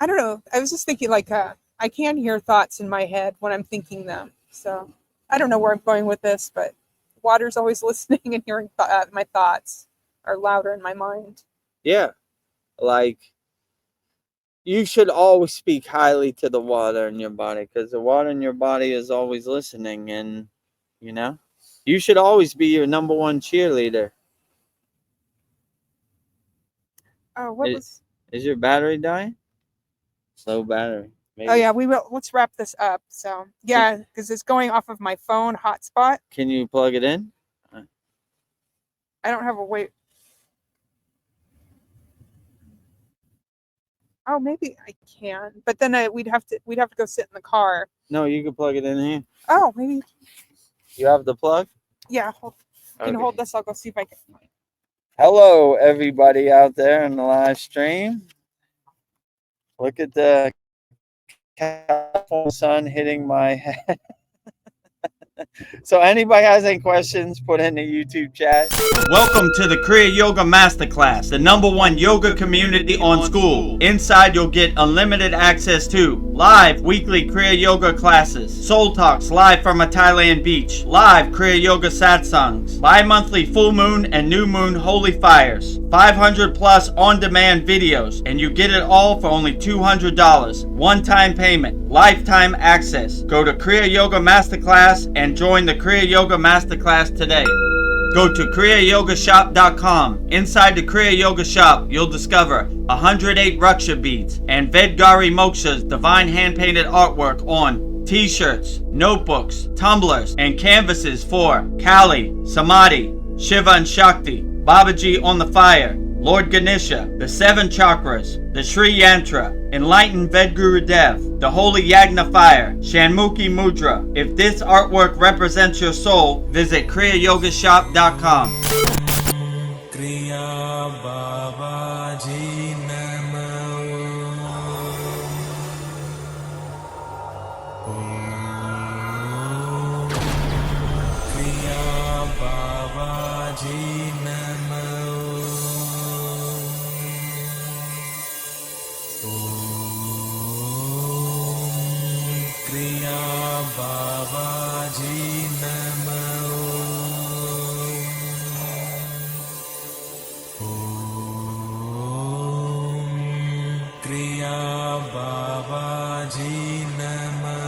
I don't know. I was just thinking like I can hear thoughts in my head when I'm thinking them. So I don't know where I'm going with this, but water's always listening and hearing my thoughts are louder in my mind. Yeah, like you should always speak highly to the water in your body, because the water in your body is always listening, and you know, you should always be your number one cheerleader. Oh, what was? Is your battery dying? Slow battery. Maybe. Oh yeah, we will. Let's wrap this up. So yeah, because it's going off of my phone hotspot. Can you plug it in? I don't have a way. Oh, maybe I can, but then we'd have to go sit in the car. No, you can plug it in here. Oh, maybe. You have the plug? Yeah. Can you hold this? I'll go see if I can. Hello, everybody out there in the live stream. Look at the California sun hitting my head. So anybody has any questions, put in the YouTube chat. Welcome to the Kriya Yoga Masterclass, the #1 yoga community on SKOOL. Inside you'll get unlimited access to live weekly Kriya Yoga classes, soul talks live from a Thailand beach, live Kriya Yoga satsangs, bi-monthly full moon and new moon holy fires, 500 plus on-demand videos, and you get it all for only $200. One-time payment, lifetime access. Go to Kriya Yoga Masterclass and join the Kriya Yoga Masterclass today. Go to kriyayogamasterclass.com. Inside the Kriya Yoga shop, you'll discover 108 Raksha beads and Vedaguri Moksha's divine hand-painted artwork on t-shirts, notebooks, tumblers, and canvases for Kali, Samadhi, Shiva and Shakti, Babaji on the fire, Lord Ganesha, the 7 chakras, the Sri Yantra, Enlightened VEDAGURUDEV'S, the Holy Yagna Fire, Shanmukhi Mudra. If this artwork represents your soul, visit kriyayogashop.com. Kriya Babaji Namo. Kriya Babaji Namo. Kriya Babaji Namo. Kriya Babaji Namo.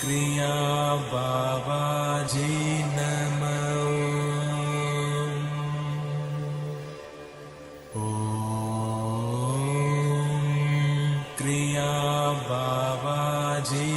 Kriya Babaji Namo. Kriya Babaji